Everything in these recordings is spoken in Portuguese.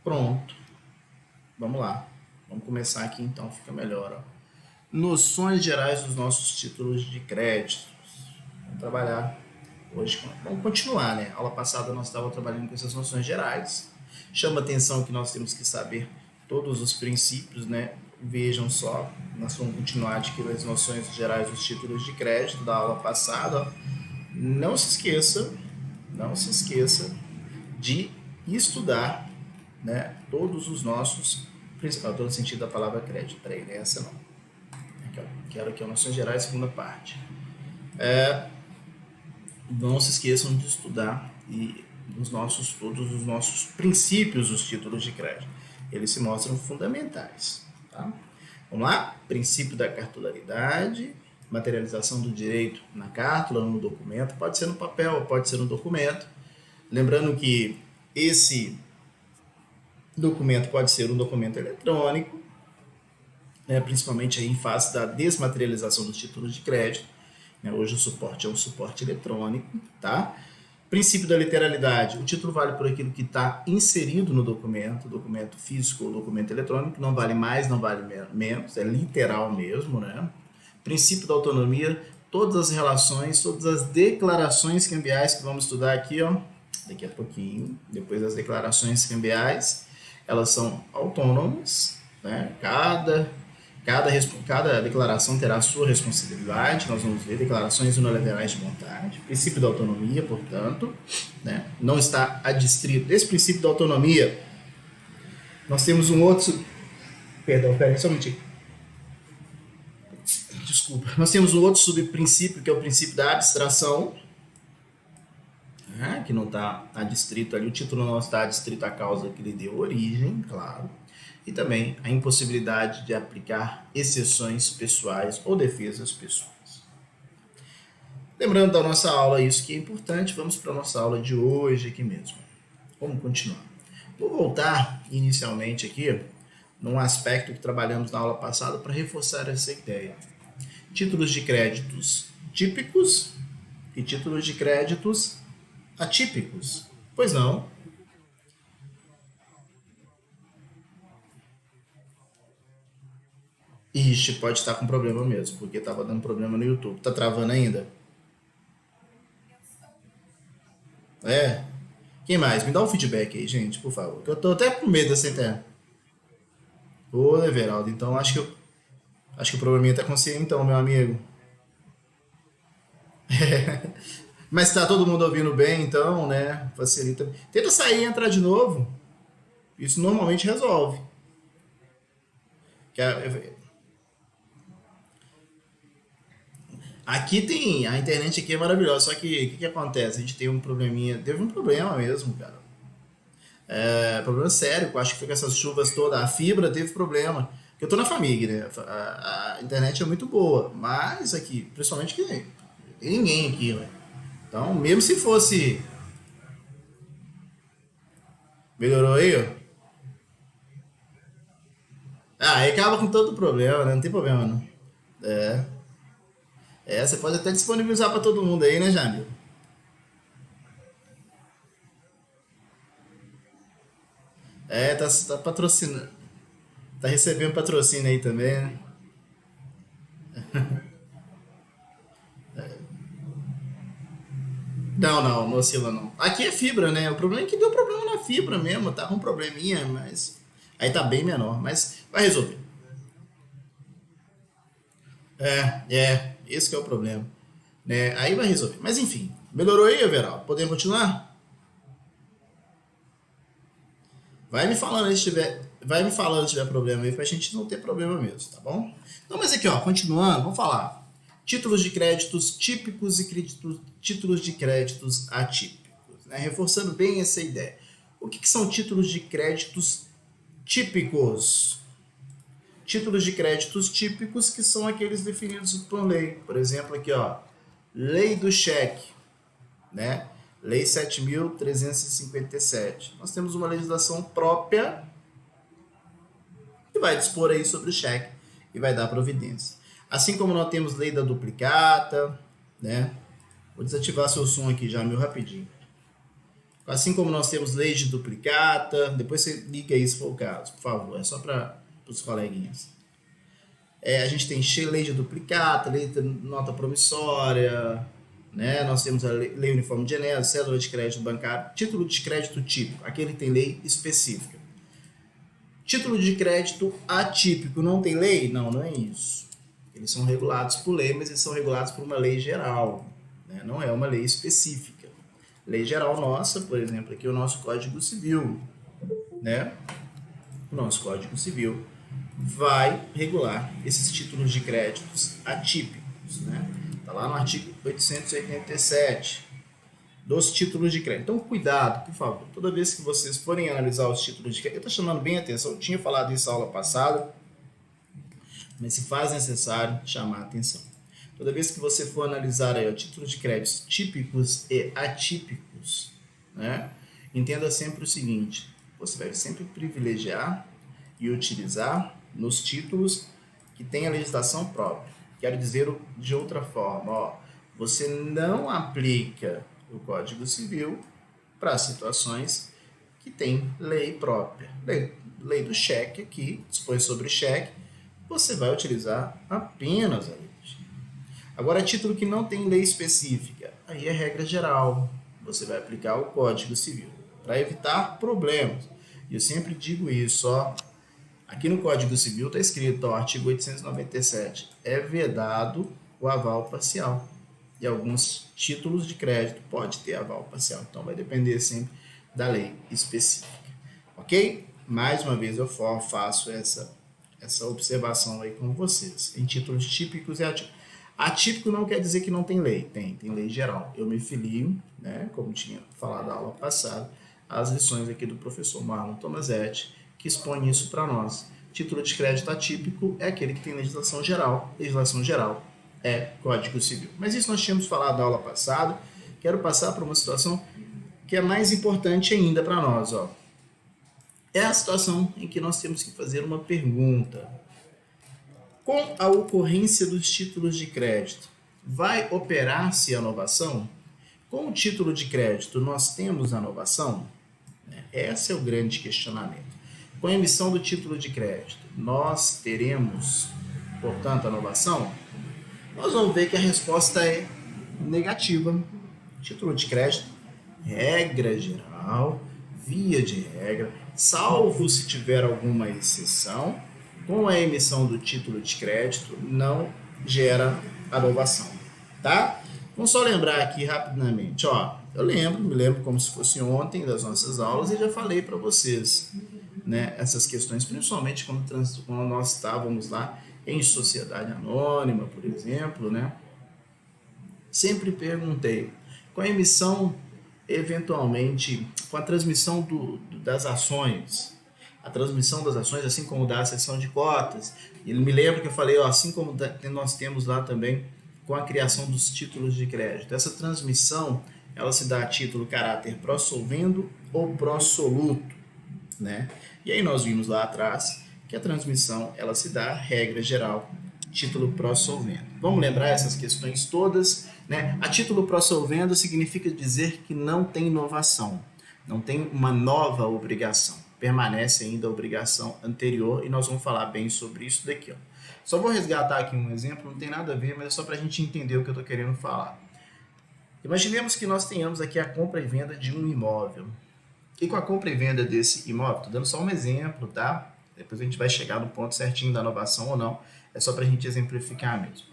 Pronto. Vamos lá. Vamos começar aqui então, fica melhor. Ó. Noções gerais dos nossos títulos de crédito. Vamos trabalhar hoje. Vamos continuar, né? Aula passada nós estávamos trabalhando com essas noções gerais. Chama atenção que nós temos que saber todos os princípios, né? Vejam só, nós vamos continuar adquirindo as noções gerais dos títulos de crédito da aula passada. Ó. Não se esqueça, não se esqueça de estudar, né, todos os nossos principais, todo o sentido da palavra crédito. Peraí, não é essa não. Aqui, ó, quero aqui, noções gerais, segunda parte. Não se esqueçam de estudar e todos os nossos princípios dos títulos de crédito. Eles se mostram fundamentais. Tá? Vamos lá? Princípio da cartularidade, materialização do direito na cártula, no documento. Pode ser no papel, pode ser no documento. Lembrando que esse documento pode ser um documento eletrônico, né, principalmente aí em fase da desmaterialização dos títulos de crédito. Né, hoje o suporte é um suporte eletrônico. Tá? Princípio da literalidade. O título vale por aquilo que está inserido no documento físico ou documento eletrônico. Não vale mais, não vale menos. É literal mesmo. Né? Princípio da autonomia. Todas as relações, todas as declarações cambiais que vamos estudar aqui, ó, daqui a pouquinho, depois das declarações cambiais, elas são autônomas, né? Cada declaração terá a sua responsabilidade. Nós vamos ver declarações unilaterais de vontade, princípio da autonomia, portanto, né? Não está adstrito. Desse princípio da autonomia, nós temos um outro. Perdão, só um minutinho. Desculpa. Nós temos um outro subprincípio, que é o princípio da abstração, que não está adstrito ali, o título não está adstrito à causa que lhe deu origem, claro. E também a impossibilidade de aplicar exceções pessoais ou defesas pessoais. Lembrando da nossa aula, isso que é importante, vamos para a nossa aula de hoje aqui mesmo. Vamos continuar. Vou voltar inicialmente aqui num aspecto que trabalhamos na aula passada para reforçar essa ideia. Títulos de créditos típicos e títulos de créditos atípicos. Pois não. Ixi, pode estar com problema mesmo, porque estava dando problema no YouTube. Tá travando ainda? É. Quem mais? Me dá um feedback aí, gente, por favor. Que eu tô até com medo dessa internet. Ô, Everaldo, então acho que o probleminha tá com você então, meu amigo. Mas tá todo mundo ouvindo bem, então, né? Facilita. Tenta sair e entrar de novo. Isso normalmente resolve. Que aqui tem. A internet aqui é maravilhosa, só que o que acontece? A gente tem um probleminha. Teve um problema mesmo, cara. É, problema sério, eu acho que foi com essas chuvas todas. A fibra teve problema. Porque eu tô na família, né? A internet é muito boa, mas aqui, principalmente que tem ninguém aqui, né? Então, mesmo se fosse. Melhorou aí, ó. Ah, aí acaba com todo o problema, né? Não tem problema, não. É. É, você pode até disponibilizar para todo mundo aí, né, Jamil? É, tá patrocinando. Tá recebendo patrocínio aí também, né? Não, não, não oscila não. Aqui é fibra, né? O problema é que deu problema na fibra mesmo, tá com um probleminha, mas. Aí tá bem menor, mas vai resolver. Esse que é o problema. Né? Aí vai resolver. Mas enfim, melhorou aí, Everaldo? Podemos continuar? Vai me falando se tiver. Vai me falando se tiver problema aí pra gente não ter problema mesmo, tá bom? Então, mas aqui, ó, continuando, vamos falar. Títulos de créditos típicos e títulos de créditos atípicos. Né? Reforçando bem essa ideia. O que são títulos de créditos típicos? Títulos de créditos típicos que são aqueles definidos por lei. Por exemplo, aqui, ó, lei do cheque, né? Lei 7.357. Nós temos uma legislação própria que vai dispor aí sobre o cheque e vai dar providência. Assim como nós temos lei da duplicata, né? Vou desativar seu som aqui já, meu, rapidinho. Assim como nós temos lei de duplicata, depois você liga aí se for o caso, por favor, é só para os coleguinhas. A gente tem lei de duplicata, lei de nota promissória, né? Nós temos a lei uniforme de Enéas, cédula de crédito bancário, título de crédito típico, aquele tem lei específica. Título de crédito atípico não tem lei? Não, não é isso. Eles são regulados por lei, mas eles são regulados por uma lei geral, né? Não é uma lei específica. Lei geral nossa, por exemplo, aqui o nosso Código Civil, né? O nosso Código Civil vai regular esses títulos de créditos atípicos, né? Está lá no artigo 887 dos títulos de crédito. Então, cuidado, por favor. Toda vez que vocês forem analisar os títulos de crédito, eu estou chamando bem a atenção, eu tinha falado isso na aula passada, mas se faz necessário chamar a atenção. Toda vez que você for analisar aí, títulos de créditos típicos e atípicos, né? Entenda sempre o seguinte, você vai sempre privilegiar e utilizar nos títulos que tem a legislação própria. Quero dizer de outra forma, você não aplica o Código Civil para situações que tem lei própria. Lei do cheque aqui, dispõe sobre cheque, você vai utilizar apenas a lei do cheque. Agora, título que não tem lei específica, aí é regra geral, você vai aplicar o Código Civil, para evitar problemas. E eu sempre digo isso, aqui no Código Civil está escrito, artigo 897, é vedado o aval parcial. E alguns títulos de crédito pode ter aval parcial. Então, vai depender sempre da lei específica. Ok? Mais uma vez, eu faço essa observação aí com vocês. Em títulos típicos e atípicos. Atípico não quer dizer que não tem lei. Tem lei geral. Eu me filio, né, como tinha falado na aula passada, às lições aqui do professor Marlon Tomazetti, que expõe isso para nós. Título de crédito atípico é aquele que tem legislação geral. Legislação geral é Código Civil. Mas isso nós tínhamos falado na aula passada. Quero passar para uma situação que é mais importante ainda para nós. É a situação em que nós temos que fazer uma pergunta. Com a ocorrência dos títulos de crédito, vai operar-se a novação? Com o título de crédito, nós temos a novação? Esse é o grande questionamento. Com a emissão do título de crédito, nós teremos, portanto, a novação? Nós vamos ver que a resposta é negativa. Título de crédito, regra geral, via de regra, salvo se tiver alguma exceção, com a emissão do título de crédito não gera a novação, tá? Vamos só lembrar aqui rapidamente, eu me lembro como se fosse ontem das nossas aulas e já falei para vocês, né, essas questões, principalmente quando nós estávamos lá em sociedade anônima, por exemplo, né? Sempre perguntei, com a emissão, eventualmente, com a transmissão das ações, assim como da cessão de cotas, ele me lembra que eu falei, assim como nós temos lá também com a criação dos títulos de crédito. Essa transmissão, ela se dá a título caráter pró-solvendo ou pró-soluto, né? E aí nós vimos lá atrás que a transmissão, ela se dá, regra geral, título pró-solvendo. Vamos lembrar essas questões todas, né? A título pró-solvendo significa dizer que não tem inovação, não tem uma nova obrigação, permanece ainda a obrigação anterior, e nós vamos falar bem sobre isso daqui, Só vou resgatar aqui um exemplo, não tem nada a ver, mas é só para a gente entender o que eu estou querendo falar. Imaginemos que nós tenhamos aqui a compra e venda de um imóvel. E com a compra e venda desse imóvel, estou dando só um exemplo, tá? Depois a gente vai chegar no ponto certinho da inovação ou não, é só para a gente exemplificar mesmo.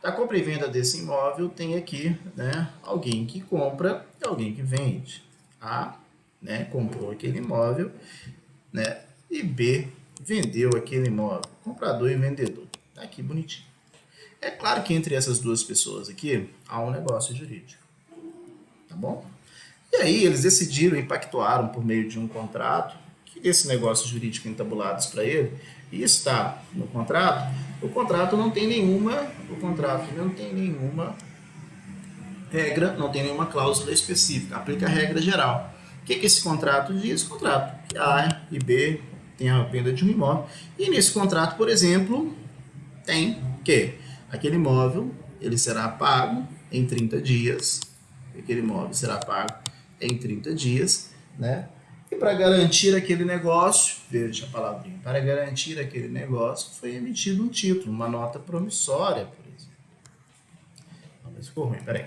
Da compra e venda desse imóvel, tem aqui, né, alguém que compra e alguém que vende. A, né, comprou aquele imóvel, né, e B, vendeu aquele imóvel. Comprador e vendedor. Tá aqui bonitinho. É claro que entre essas duas pessoas aqui, há um negócio jurídico. Tá bom? E aí eles decidiram e pactuaram por meio de um contrato, que esse negócio jurídico entabulados para ele, e está no contrato, o contrato não tem nenhuma regra, não tem nenhuma cláusula específica, aplica a regra geral. O que esse contrato diz? O contrato que A e B tem a venda de um imóvel, e nesse contrato, por exemplo, tem que aquele imóvel ele será pago em 30 dias, aquele imóvel será pago em 30 dias, né? E para garantir aquele negócio, veja a palavrinha, para garantir aquele negócio, foi emitido um título, uma nota promissória, por exemplo. Vamos ver se ficou ruim, peraí.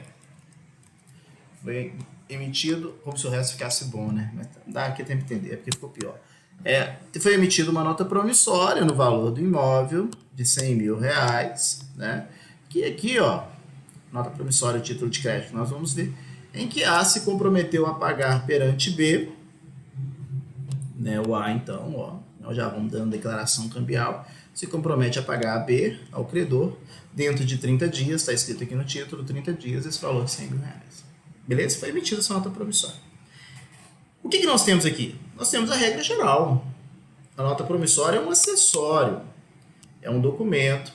Foi emitido, como se o resto ficasse bom, né? Mas dá aqui tempo de entender, é porque ficou pior. Foi emitida uma nota promissória no valor do imóvel de R$100.000, né? Que aqui, ó, nota promissória, título de crédito, nós vamos ver, em que A se comprometeu a pagar perante B, né? O A, então, ó, nós já vamos dando declaração cambial, se compromete a pagar a B, ao credor, dentro de 30 dias, está escrito aqui no título, 30 dias, esse valor de R$100.000. Beleza? Foi emitida essa nota promissória. O que nós temos aqui? Nós temos a regra geral. A nota promissória é um acessório, é um documento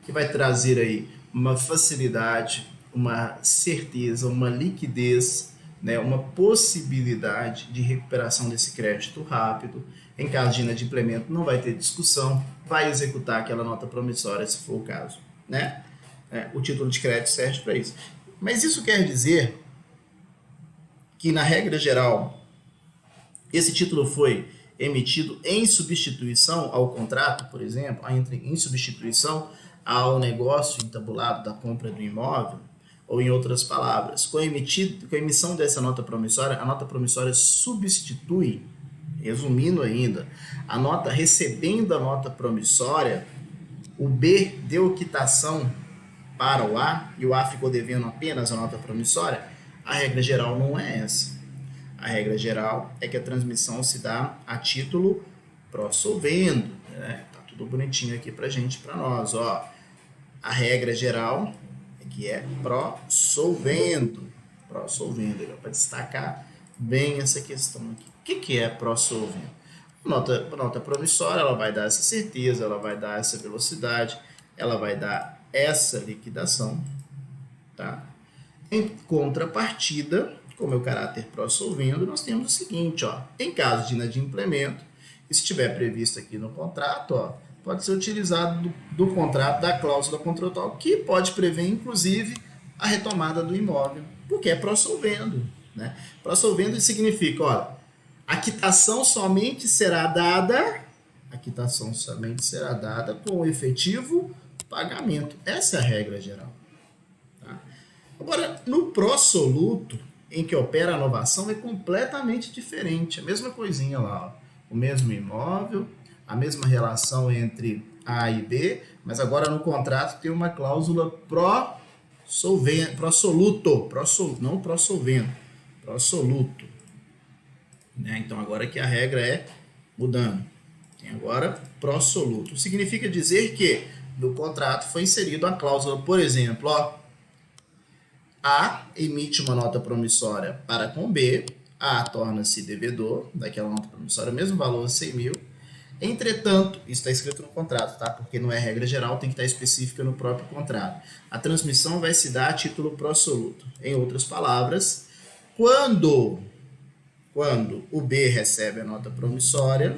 que vai trazer aí uma facilidade, uma certeza, uma liquidez, né, uma possibilidade de recuperação desse crédito rápido. Em caso de inadimplemento, não vai ter discussão, vai executar aquela nota promissória, se for o caso, né? O título de crédito serve para isso. Mas isso quer dizer que, na regra geral, esse título foi emitido em substituição ao contrato, por exemplo, em substituição ao negócio entabulado da compra do imóvel, ou em outras palavras, com a emissão dessa nota promissória, a nota promissória substitui, resumindo ainda, a nota, recebendo a nota promissória, o B deu quitação para o A e o A ficou devendo apenas a nota promissória. A regra geral não é essa. A regra geral é que a transmissão se dá a título pró-solvendo, né? Tá tudo bonitinho aqui pra gente, pra nós, ó. A regra geral é que é pró-solvendo. Pró-solvendo, para destacar bem essa questão aqui. O que é pró-solvendo? Nota promissória, ela vai dar essa certeza, ela vai dar essa velocidade, ela vai dar essa liquidação, tá? Em contrapartida, com o meu caráter pró-solvendo, nós temos o seguinte, ó, em caso de inadimplemento, e se estiver previsto aqui no contrato, ó, pode ser utilizado do contrato, da cláusula contratual, que pode prever, inclusive, a retomada do imóvel, porque é pró-solvendo, né? Pró-solvendo significa, olha, a quitação somente será dada com o efetivo pagamento. Essa é a regra geral. Tá? Agora, no pró-soluto, em que opera a novação, é completamente diferente. A mesma coisinha lá, ó. O mesmo imóvel, a mesma relação entre A e B, mas agora no contrato tem uma cláusula pró-soluto, não pró-solvendo, pró-soluto. Né? Então, agora que a regra é mudando. Tem agora pró-soluto. Significa dizer que no contrato foi inserido a cláusula, por exemplo, ó, A emite uma nota promissória para com B, A torna-se devedor daquela nota promissória, mesmo valor, 100 mil. Entretanto, isso está escrito no contrato, tá? Porque não é regra geral, tem que estar específica no próprio contrato. A transmissão vai se dar a título pró-soluto. Em outras palavras, quando o B recebe a nota promissória,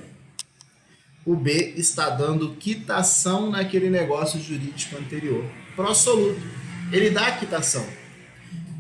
o B está dando quitação naquele negócio jurídico anterior. Pró-soluto. Ele dá a quitação.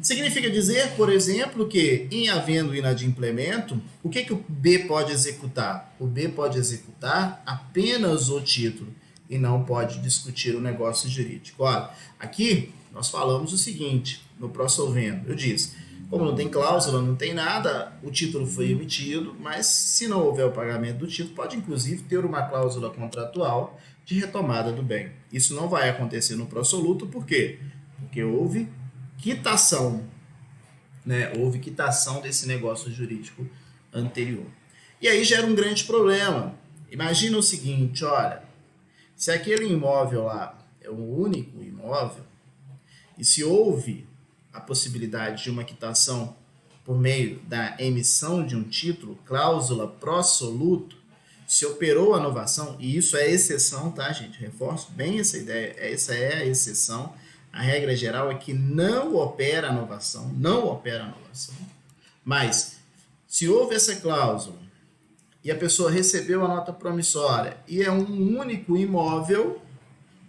Significa dizer, por exemplo, que em havendo inadimplemento, o que o B pode executar? O B pode executar apenas o título e não pode discutir o negócio jurídico. Olha, aqui nós falamos o seguinte, no pró-solvendo, eu disse, como não tem cláusula, não tem nada, o título foi emitido, mas se não houver o pagamento do título, pode inclusive ter uma cláusula contratual de retomada do bem. Isso não vai acontecer no pró-soluto, por quê? Porque houve quitação, né? Houve quitação desse negócio jurídico anterior. E aí gera um grande problema. Imagina o seguinte, olha, se aquele imóvel lá é um único imóvel, e se houve a possibilidade de uma quitação por meio da emissão de um título, cláusula pró-soluto, se operou a novação, e isso é exceção, tá, gente? Reforço bem essa ideia, essa é a exceção. A regra geral é que não opera a novação, Mas, se houve essa cláusula e a pessoa recebeu a nota promissória e é um único imóvel,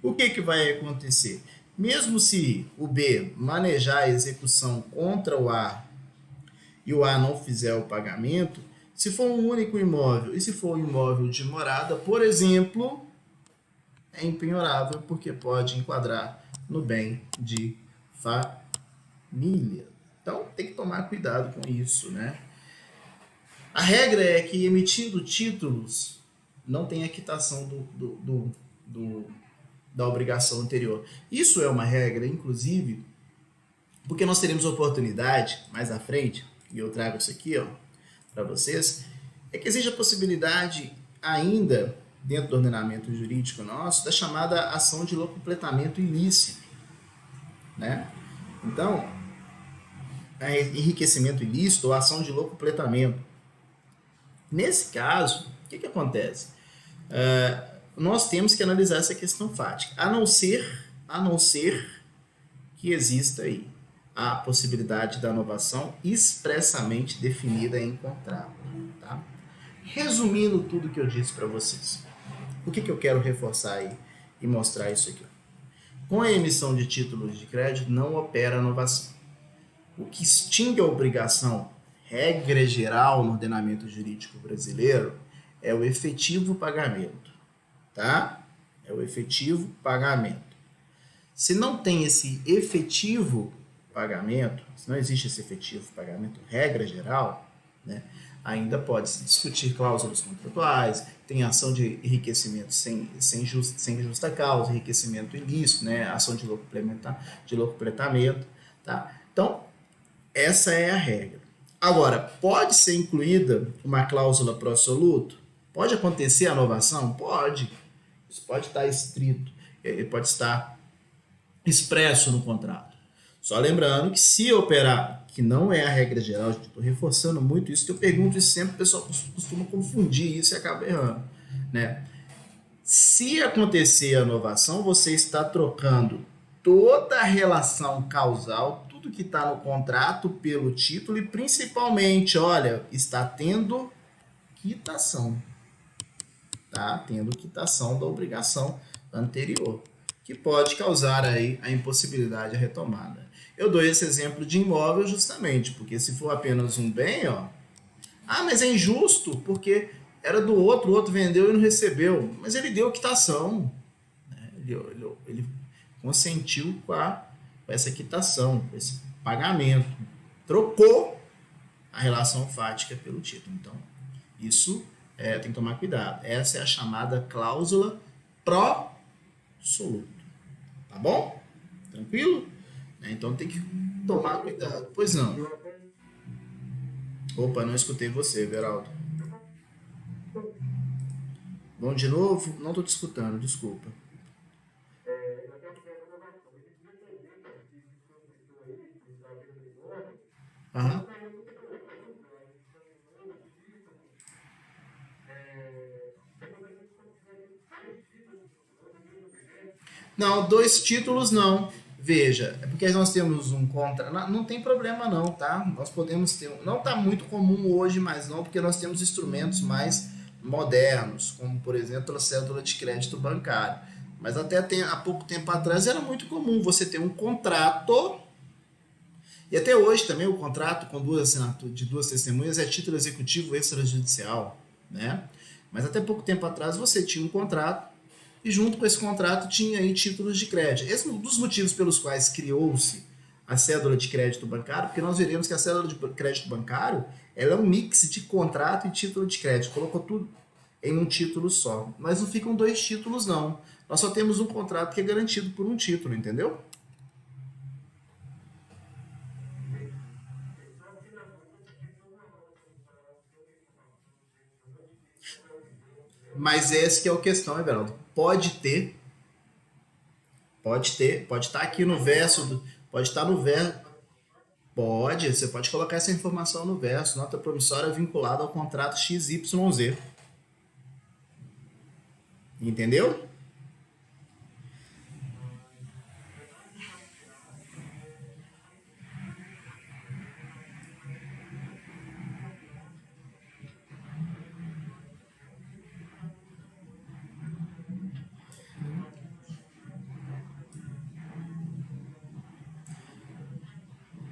o que vai acontecer? Mesmo se o B manejar a execução contra o A e o A não fizer o pagamento, se for um único imóvel e se for um imóvel de morada, por exemplo, é impenhorável porque pode enquadrar no bem de família. Então tem que tomar cuidado com isso, né? A regra é que emitindo títulos não tem a quitação da obrigação anterior. Isso é uma regra, inclusive, porque nós teremos oportunidade mais à frente, e eu trago isso aqui para vocês, é que existe a possibilidade ainda, dentro do ordenamento jurídico nosso, da chamada ação de locupletamento ilícito. Né? Então, enriquecimento ilícito ou ação de locupletamento. Nesse caso, o que acontece? Nós temos que analisar essa questão fática, a não ser que exista aí a possibilidade da novação expressamente definida em contrato. Tá? Resumindo tudo que eu disse para vocês, o que eu quero reforçar aí e mostrar isso aqui? Com a emissão de títulos de crédito não opera a novação. O que extingue a obrigação, regra geral no ordenamento jurídico brasileiro, é o efetivo pagamento. Tá? É o efetivo pagamento. Se não tem esse efetivo pagamento, se não existe esse efetivo pagamento, regra geral, né, ainda pode-se discutir cláusulas contratuais, tem ação de enriquecimento sem justa causa, enriquecimento ilícito, né, ação de locupletamento. Tá? Então, essa é a regra. Agora, pode ser incluída uma cláusula pro assoluto? Pode acontecer a novação? Pode. Isso pode estar escrito, pode estar expresso no contrato. Só lembrando que se operar, que não é a regra geral, estou reforçando muito isso, que eu pergunto isso sempre, o pessoal costuma confundir isso e acaba errando. Né? Se acontecer a novação, você está trocando toda a relação causal, tudo que está no contrato pelo título e principalmente, olha, está tendo quitação. Tá tendo quitação da obrigação anterior, que pode causar aí a impossibilidade de retomada. Eu dou esse exemplo de imóvel justamente, porque se for apenas um bem, mas é injusto, porque era do outro, o outro vendeu e não recebeu, mas ele deu quitação, né? Ele consentiu com essa quitação, com esse pagamento, trocou a relação fática pelo título. Então, isso tem que tomar cuidado. Essa é a chamada cláusula pró-soluto. Tá bom? Tranquilo? Então tem que tomar cuidado. Pois não. Opa, não escutei você, Veraldo. Bom de novo? Não estou te escutando, desculpa. Aham. Não, dois títulos não. Veja, é porque nós temos um contra. Não tem problema não, tá? Nós podemos ter. Não está muito comum hoje, mas não, porque nós temos instrumentos mais modernos, como por exemplo a cédula de crédito bancário. Mas até há pouco tempo atrás era muito comum você ter um contrato. E até hoje também o contrato com duas assinaturas de duas testemunhas é título executivo extrajudicial, né? Mas até pouco tempo atrás você tinha um contrato e junto com esse contrato tinha aí títulos de crédito. Esse é um dos motivos pelos quais criou-se a cédula de crédito bancário, porque nós veremos que a cédula de crédito bancário ela é um mix de contrato e título de crédito. Colocou tudo em um título só. Mas não ficam dois títulos, não. Nós só temos um contrato que é garantido por um título, entendeu? Mas esse que é a questão, Everaldo. Pode estar aqui no verso, pode estar no verso, você pode colocar essa informação no verso, nota promissória vinculada ao contrato XYZ. Entendeu?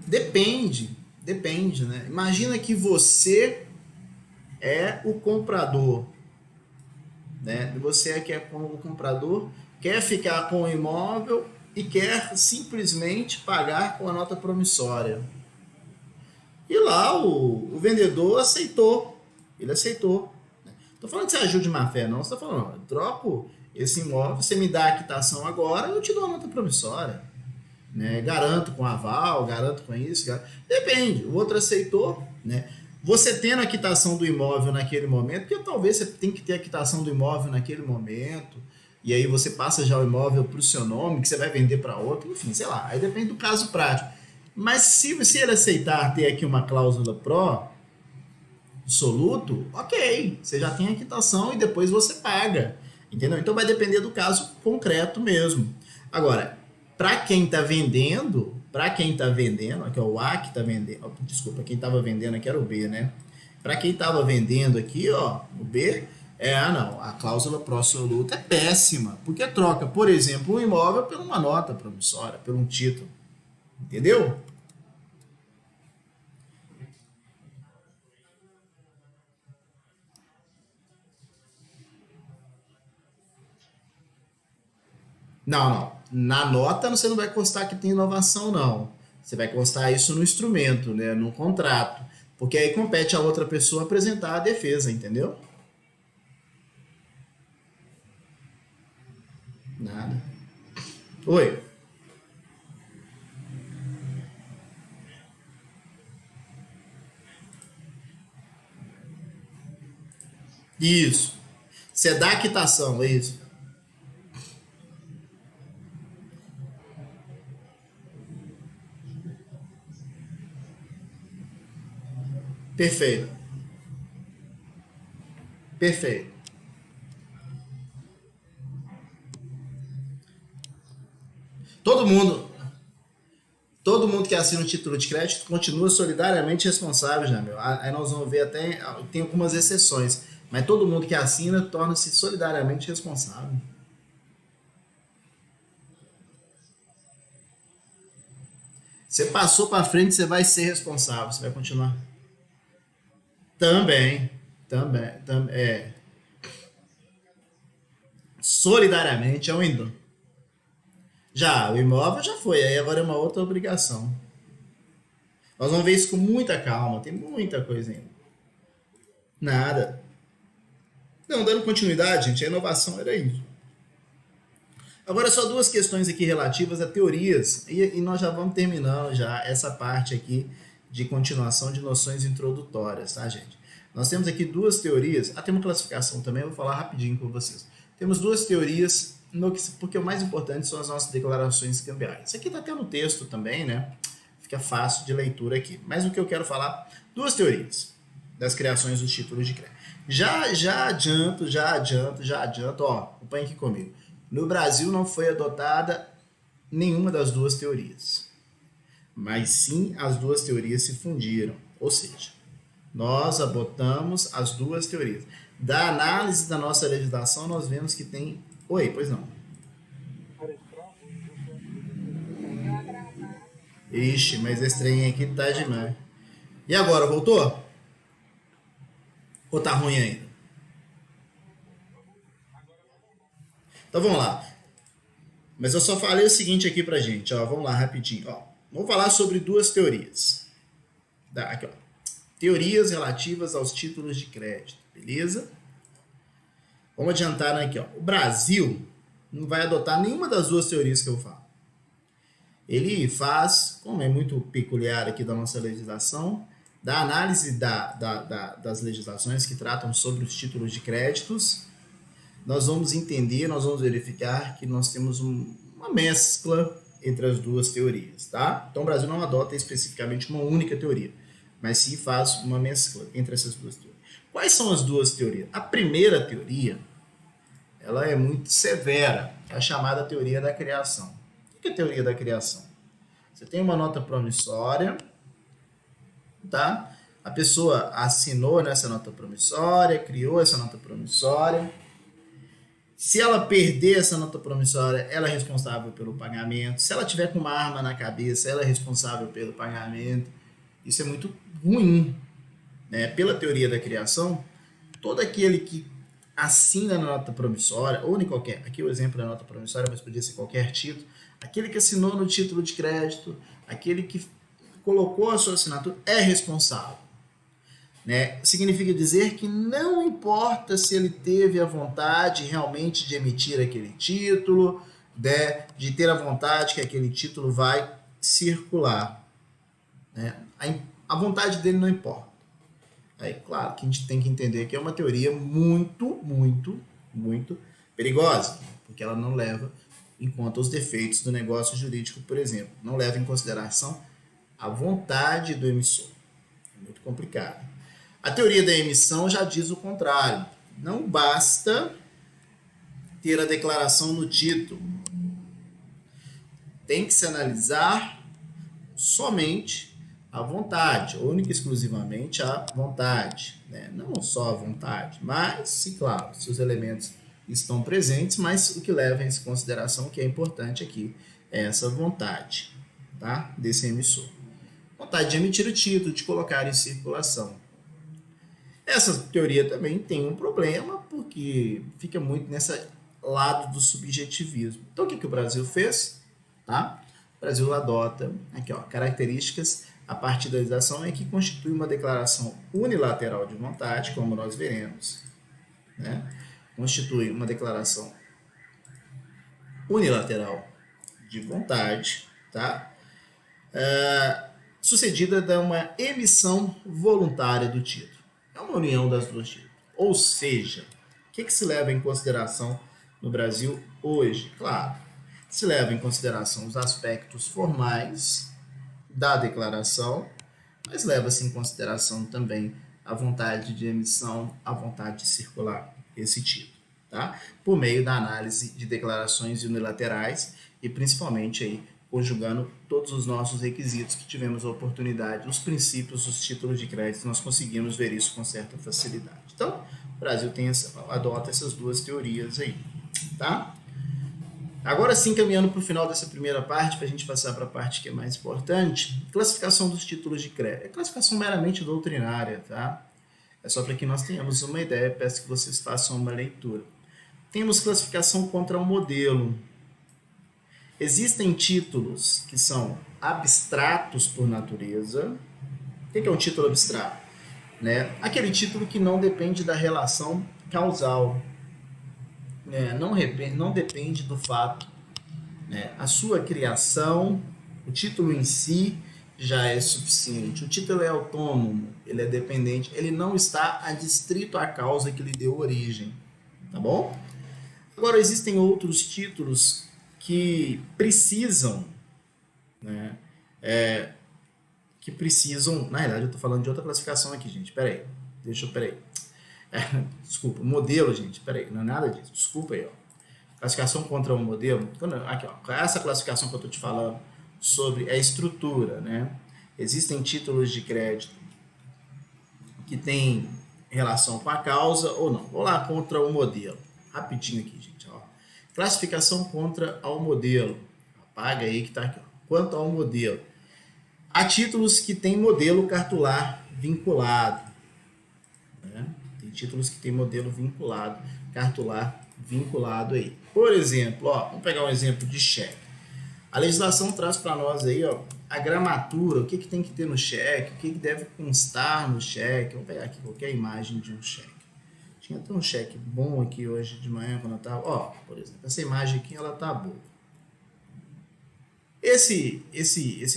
Depende. Depende, né? Imagina que você é o comprador, né? Você é que é o comprador, quer ficar com o imóvel e quer simplesmente pagar com a nota promissória. E lá o vendedor aceitou. Ele aceitou. Estou falando que você ajude de má fé, não. Você está falando, eu troco esse imóvel, você me dá a quitação agora, eu te dou a nota promissória. Né? Garanto com aval, garanto com isso. Depende. O outro aceitou. Né? Você tendo a quitação do imóvel naquele momento, porque talvez você tem que ter a quitação do imóvel naquele momento, e aí você passa já o imóvel para o seu nome, que você vai vender para outro, enfim, sei lá. Aí depende do caso prático. Mas se ele aceitar ter aqui uma cláusula pró absoluto, ok, você já tem a quitação e depois você paga, entendeu? Então vai depender do caso concreto mesmo. Agora, para quem está vendendo, aqui é o A que está vendendo, desculpa, quem estava vendendo aqui era o B, né? Para quem estava vendendo aqui, ó, o B, não, a cláusula pró-soluta é péssima, porque troca, por exemplo, um imóvel por uma nota promissória, por um título, entendeu? Não, não. Na nota você não vai constar que tem inovação, não. Você vai constar isso no instrumento, né? No contrato. Porque aí compete a outra pessoa apresentar a defesa, entendeu? Nada. Oi. Isso. Você dá a quitação, é isso. Perfeito. Perfeito. Todo mundo, todo mundo que assina o título de crédito continua solidariamente responsável, já, meu. Aí nós vamos ver até, tem algumas exceções, mas todo mundo que assina torna-se solidariamente responsável. Você passou para frente, você vai ser responsável, você vai continuar. Também, também, solidariamente é um indo. Já, o imóvel já foi, aí agora é uma outra obrigação. Nós vamos ver isso com muita calma, tem muita coisa ainda. Nada. Não, dando continuidade, gente, a inovação era isso. Agora só duas questões aqui relativas a teorias, e nós já vamos terminando já essa parte aqui de continuação de noções introdutórias, tá, gente? Nós temos aqui duas teorias, tem uma classificação também, eu vou falar rapidinho com vocês. Temos duas teorias, porque o mais importante são as nossas declarações cambiais. Isso aqui está até no texto também, né? Fica fácil de leitura aqui. Mas o que eu quero falar, duas teorias das criações dos títulos de crédito. Já adianto, ó, acompanhe aqui comigo. No Brasil não foi adotada nenhuma das duas teorias, mas sim as duas teorias se fundiram, ou seja, nós adotamos as duas teorias. Da análise da nossa legislação, nós vemos que tem... Oi, pois não. Ixi, mas esse trem aqui tá demais. E agora, voltou? Ou tá ruim ainda? Então vamos lá. Mas eu só falei o seguinte aqui pra gente, ó. Vamos lá rapidinho, ó. Vamos falar sobre duas teorias. Aqui, ó. Teorias relativas aos títulos de crédito, beleza? Vamos adiantar aqui, ó. O Brasil não vai adotar nenhuma das duas teorias que eu falo. Ele faz, como é muito peculiar aqui da nossa legislação, da análise das legislações que tratam sobre os títulos de créditos, nós vamos entender, nós vamos verificar que nós temos uma mescla entre as duas teorias, tá? Então o Brasil não adota especificamente uma única teoria, mas sim faz uma mescla entre essas duas teorias. Quais são as duas teorias? A primeira teoria, ela é muito severa, é a chamada teoria da criação. O que é a teoria da criação? Você tem uma nota promissória, tá? A pessoa assinou nessa nota promissória, criou essa nota promissória. Se ela perder essa nota promissória, ela é responsável pelo pagamento. Se ela tiver com uma arma na cabeça, ela é responsável pelo pagamento. Isso é muito ruim, né? Pela teoria da criação, todo aquele que assina na nota promissória, ou em qualquer, aqui o exemplo da nota promissória, mas podia ser qualquer título, aquele que assinou no título de crédito, aquele que colocou a sua assinatura, é responsável. Né? Significa dizer que não importa se ele teve a vontade realmente de emitir aquele título, de ter a vontade que aquele título vai circular. Né? A vontade dele não importa. Aí, claro que a gente tem que entender que é uma teoria muito, muito, muito perigosa, porque ela não leva em conta os defeitos do negócio jurídico, por exemplo. Não leva em consideração a vontade do emissor. É muito complicado. A teoria da emissão já diz o contrário. Não basta ter a declaração no título. Tem que se analisar somente a vontade, única e exclusivamente a vontade. Né? Não só a vontade, mas, se claro, se os elementos estão presentes, mas o que leva em consideração, que é importante aqui, é essa vontade, tá? Desse emissor. Vontade de emitir o título, de colocar em circulação. Essa teoria também tem um problema, porque fica muito nesse lado do subjetivismo. Então, o que o Brasil fez? Tá? O Brasil adota aqui, ó, características. A partidarização é que constitui uma declaração unilateral de vontade, como nós veremos. Né? Constitui uma declaração unilateral de vontade, tá? Sucedida de uma emissão voluntária do título. É uma união das duas títulos. Ou seja, o que se leva em consideração no Brasil hoje? Claro, se leva em consideração os aspectos formais da declaração, mas leva-se em consideração também a vontade de emissão, a vontade de circular esse título, tá? Por meio da análise de declarações unilaterais e principalmente aí conjugando todos os nossos requisitos que tivemos a oportunidade, os princípios, os títulos de crédito, nós conseguimos ver isso com certa facilidade. Então, o Brasil adota essas duas teorias aí, tá? Agora sim, caminhando para o final dessa primeira parte, para a gente passar para a parte que é mais importante, classificação dos títulos de crédito. É classificação meramente doutrinária, tá? É só para que nós tenhamos uma ideia, peço que vocês façam uma leitura. Temos classificação contra o modelo. Existem títulos que são abstratos por natureza. O que é um título abstrato? Né? Aquele título que não depende da relação causal. Não depende do fato. Né? A sua criação, o título em si já é suficiente. O título é autônomo, ele é dependente, ele não está adstrito à causa que lhe deu origem. Tá bom? Agora, existem outros títulos que precisam, né, na realidade eu estou falando de outra classificação aqui, gente, peraí, desculpa, modelo, gente, peraí, não é nada disso, desculpa aí, ó, classificação contra o modelo, aqui, ó, essa classificação que eu estou te falando sobre a estrutura, né, existem títulos de crédito que têm relação com a causa ou não, vou lá contra o modelo, rapidinho aqui, gente, ó. Classificação contra ao modelo. Apaga aí que está aqui. Ó. Quanto ao modelo. Há títulos que têm modelo cartular vinculado. Né? Tem títulos que têm modelo vinculado, cartular vinculado aí. Por exemplo, ó, vamos pegar um exemplo de cheque. A legislação traz para nós aí, ó, a gramatura, o que tem que ter no cheque, o que deve constar no cheque. Vamos pegar aqui qualquer imagem de um cheque. Tinha até um cheque bom aqui hoje de manhã, quando eu estava... Ó, por exemplo, essa imagem aqui, ela tá boa. Esse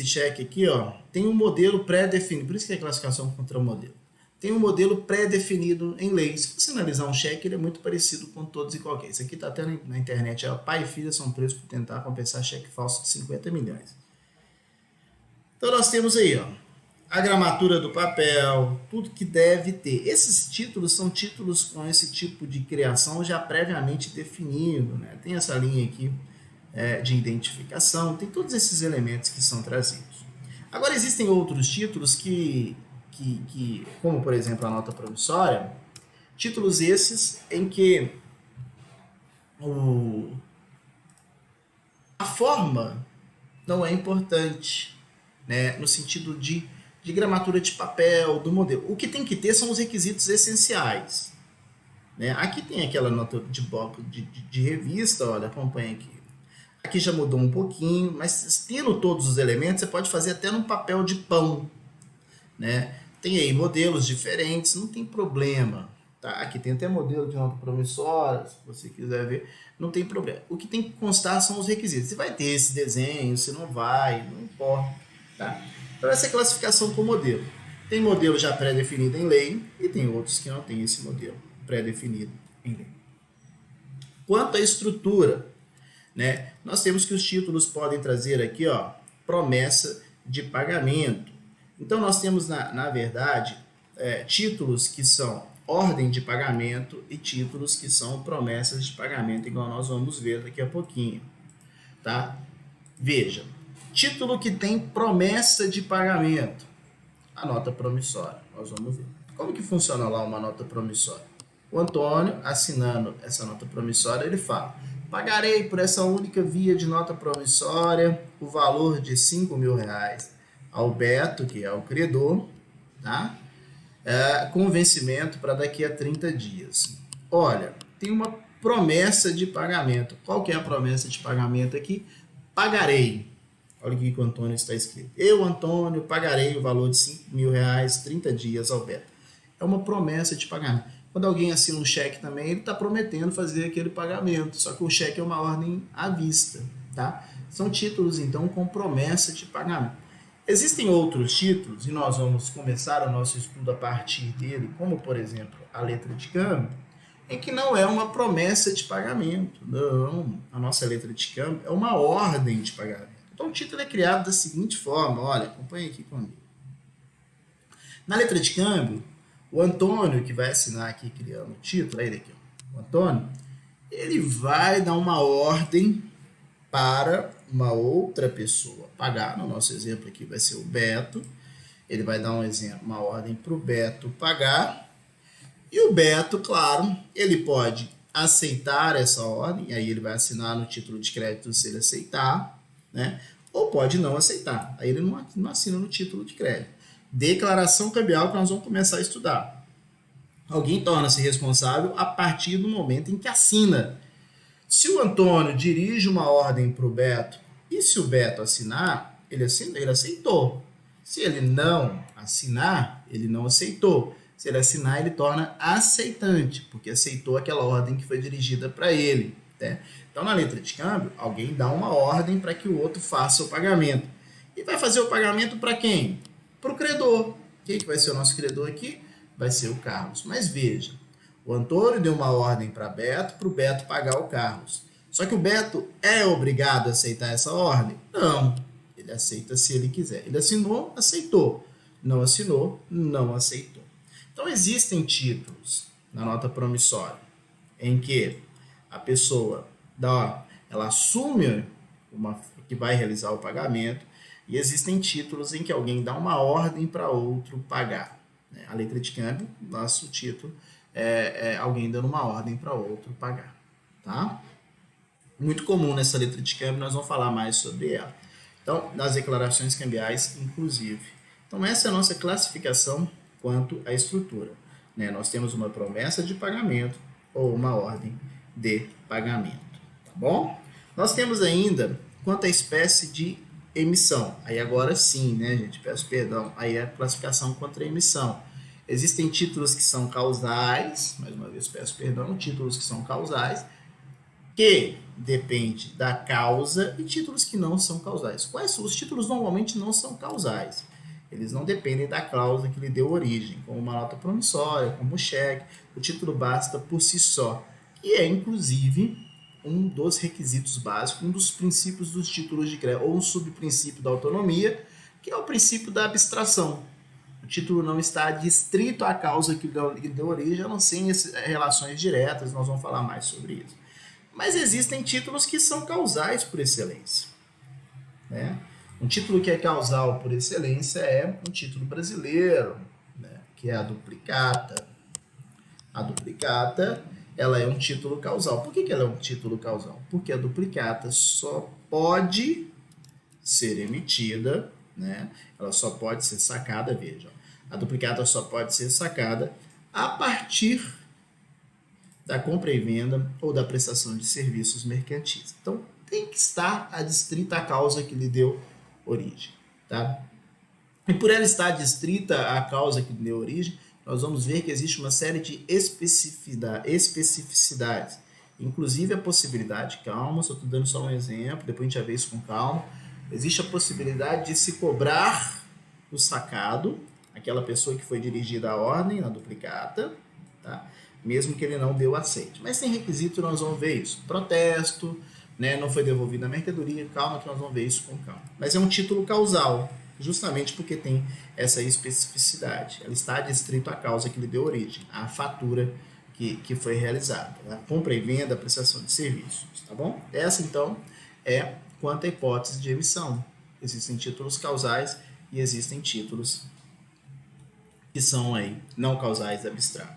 cheque aqui, ó, tem um modelo pré-definido. Por isso que é classificação contra o modelo. Tem um modelo pré-definido em lei. Se você analisar um cheque, ele é muito parecido com todos e qualquer. Isso aqui está até na internet. Ó, pai e filha são presos por tentar compensar cheque falso de 50 milhões. Então, nós temos aí, ó, a gramatura do papel, tudo que deve ter. Esses títulos são títulos com esse tipo de criação já previamente definido, né? Tem essa linha aqui de identificação, tem todos esses elementos que são trazidos. Agora, existem outros títulos que como por exemplo a nota promissória, títulos esses em que a forma não é importante, né? No sentido de de gramatura de papel, do modelo. O que tem que ter são os requisitos essenciais. Né? Aqui tem aquela nota de bloco de revista, olha, acompanha aqui. Aqui já mudou um pouquinho, mas tendo todos os elementos, você pode fazer até num papel de pão. Né? Tem aí modelos diferentes, não tem problema. Tá? Aqui tem até modelo de nota promissória, se você quiser ver, não tem problema. O que tem que constar são os requisitos. Se vai ter esse desenho, se não vai, não importa. Tá? Então essa é a classificação por modelo. Tem modelo já pré-definido em lei e tem outros que não tem esse modelo pré-definido em lei. Quanto à estrutura, né, nós temos que os títulos podem trazer aqui, ó, promessa de pagamento. Então nós temos, na verdade, títulos que são ordem de pagamento e títulos que são promessas de pagamento, igual nós vamos ver daqui a pouquinho. Tá? Veja, título que tem promessa de pagamento, a nota promissória. Nós vamos ver. Como que funciona lá uma nota promissória? O Antônio, assinando essa nota promissória, ele fala: pagarei por essa única via de nota promissória o valor de R$5.000 ao Beto, que é o credor, tá? Com vencimento para daqui a 30 dias. Olha, tem uma promessa de pagamento. Qual que é a promessa de pagamento aqui? Pagarei. Olha o que o Antônio está escrito. Eu, Antônio, pagarei o valor de R$5.000, 30 dias ao Beto. É uma promessa de pagamento. Quando alguém assina um cheque também, ele está prometendo fazer aquele pagamento. Só que o cheque é uma ordem à vista. Tá? São títulos, então, com promessa de pagamento. Existem outros títulos, e nós vamos começar o nosso estudo a partir dele, como, por exemplo, a letra de câmbio, em que não é uma promessa de pagamento. Não, a nossa letra de câmbio é uma ordem de pagamento. Então, o título é criado da seguinte forma, olha, acompanhe aqui comigo. Na letra de câmbio, o Antônio, que vai assinar aqui criando o título, ele aqui, ó, o Antônio, ele vai dar uma ordem para uma outra pessoa pagar. No nosso exemplo aqui vai ser o Beto. Ele vai dar uma ordem para o Beto pagar. E o Beto, claro, ele pode aceitar essa ordem, e aí ele vai assinar no título de crédito se ele aceitar, né? Ou pode não aceitar, aí ele não assina no título de crédito. Declaração cambial que nós vamos começar a estudar. Alguém torna-se responsável a partir do momento em que assina. Se o Antônio dirige uma ordem para o Beto, e se o Beto assinar, ele aceitou. Se ele não assinar, ele não aceitou. Se ele assinar, ele torna aceitante, porque aceitou aquela ordem que foi dirigida para ele. Né? Então, na letra de câmbio, alguém dá uma ordem para que o outro faça o pagamento. E vai fazer o pagamento para quem? Para o credor. Quem que vai ser o nosso credor aqui? Vai ser o Carlos. Mas veja, o Antônio deu uma ordem para o Beto pagar o Carlos. Só que o Beto é obrigado a aceitar essa ordem? Não. Ele aceita se ele quiser. Ele assinou, aceitou. Não assinou, não aceitou. Então, existem títulos na nota promissória em que a pessoa ela assume que vai realizar o pagamento, e existem títulos em que alguém dá uma ordem para outro pagar. A letra de câmbio, nosso título, é alguém dando uma ordem para outro pagar. Tá? Muito comum nessa letra de câmbio, nós vamos falar mais sobre ela. Então, nas declarações cambiais, inclusive. Então, essa é a nossa classificação quanto à estrutura. Né? Nós temos uma promessa de pagamento ou uma ordem de pagamento. Tá bom? Nós temos ainda quanto à espécie de emissão. Aí agora sim, né, gente? Peço perdão. Aí é a classificação contra a emissão. Existem títulos que são causais, mais uma vez peço perdão, títulos que são causais, que depende da causa, e títulos que não são causais. Quais são? Os títulos normalmente não são causais. Eles não dependem da causa que lhe deu origem, como uma nota promissória, como o cheque. O título basta por si só, que é, inclusive, um dos requisitos básicos, um dos princípios dos títulos de crédito, ou um subprincípio da autonomia, que é o princípio da abstração. O título não está adstrito à causa que lhe deu origem, a não ser relações diretas, nós vamos falar mais sobre isso. Mas existem títulos que são causais por excelência. Né? Um título que é causal por excelência é um título brasileiro, né? Que é a duplicata. A duplicata, ela é um título causal. Por que ela é um título causal? Porque a duplicata só pode ser emitida né? Ela só pode ser sacada, veja, a duplicata só pode ser sacada a partir da compra e venda ou da prestação de serviços mercantis. Então, tem que estar adstrita à causa que lhe deu origem, tá? E por ela estar adstrita à causa que lhe deu origem, nós vamos ver que existe uma série de especificidades, inclusive a possibilidade, calma, só estou dando só um exemplo, depois a gente vai ver isso com calma, existe a possibilidade de se cobrar o sacado, aquela pessoa que foi dirigida à ordem, na duplicata, tá? Mesmo que ele não deu aceite. Mas tem requisito, nós vamos ver isso. Protesto, né? Não foi devolvida a mercadoria, calma que nós vamos ver isso com calma. Mas é um título causal, justamente porque tem essa especificidade. Ela está adstrito à causa que lhe deu origem, à fatura que foi realizada. Né? Compra e venda, prestação de serviços, tá bom? Essa, então, é quanto à hipótese de emissão. Existem títulos causais e existem títulos que são aí não causais abstratos.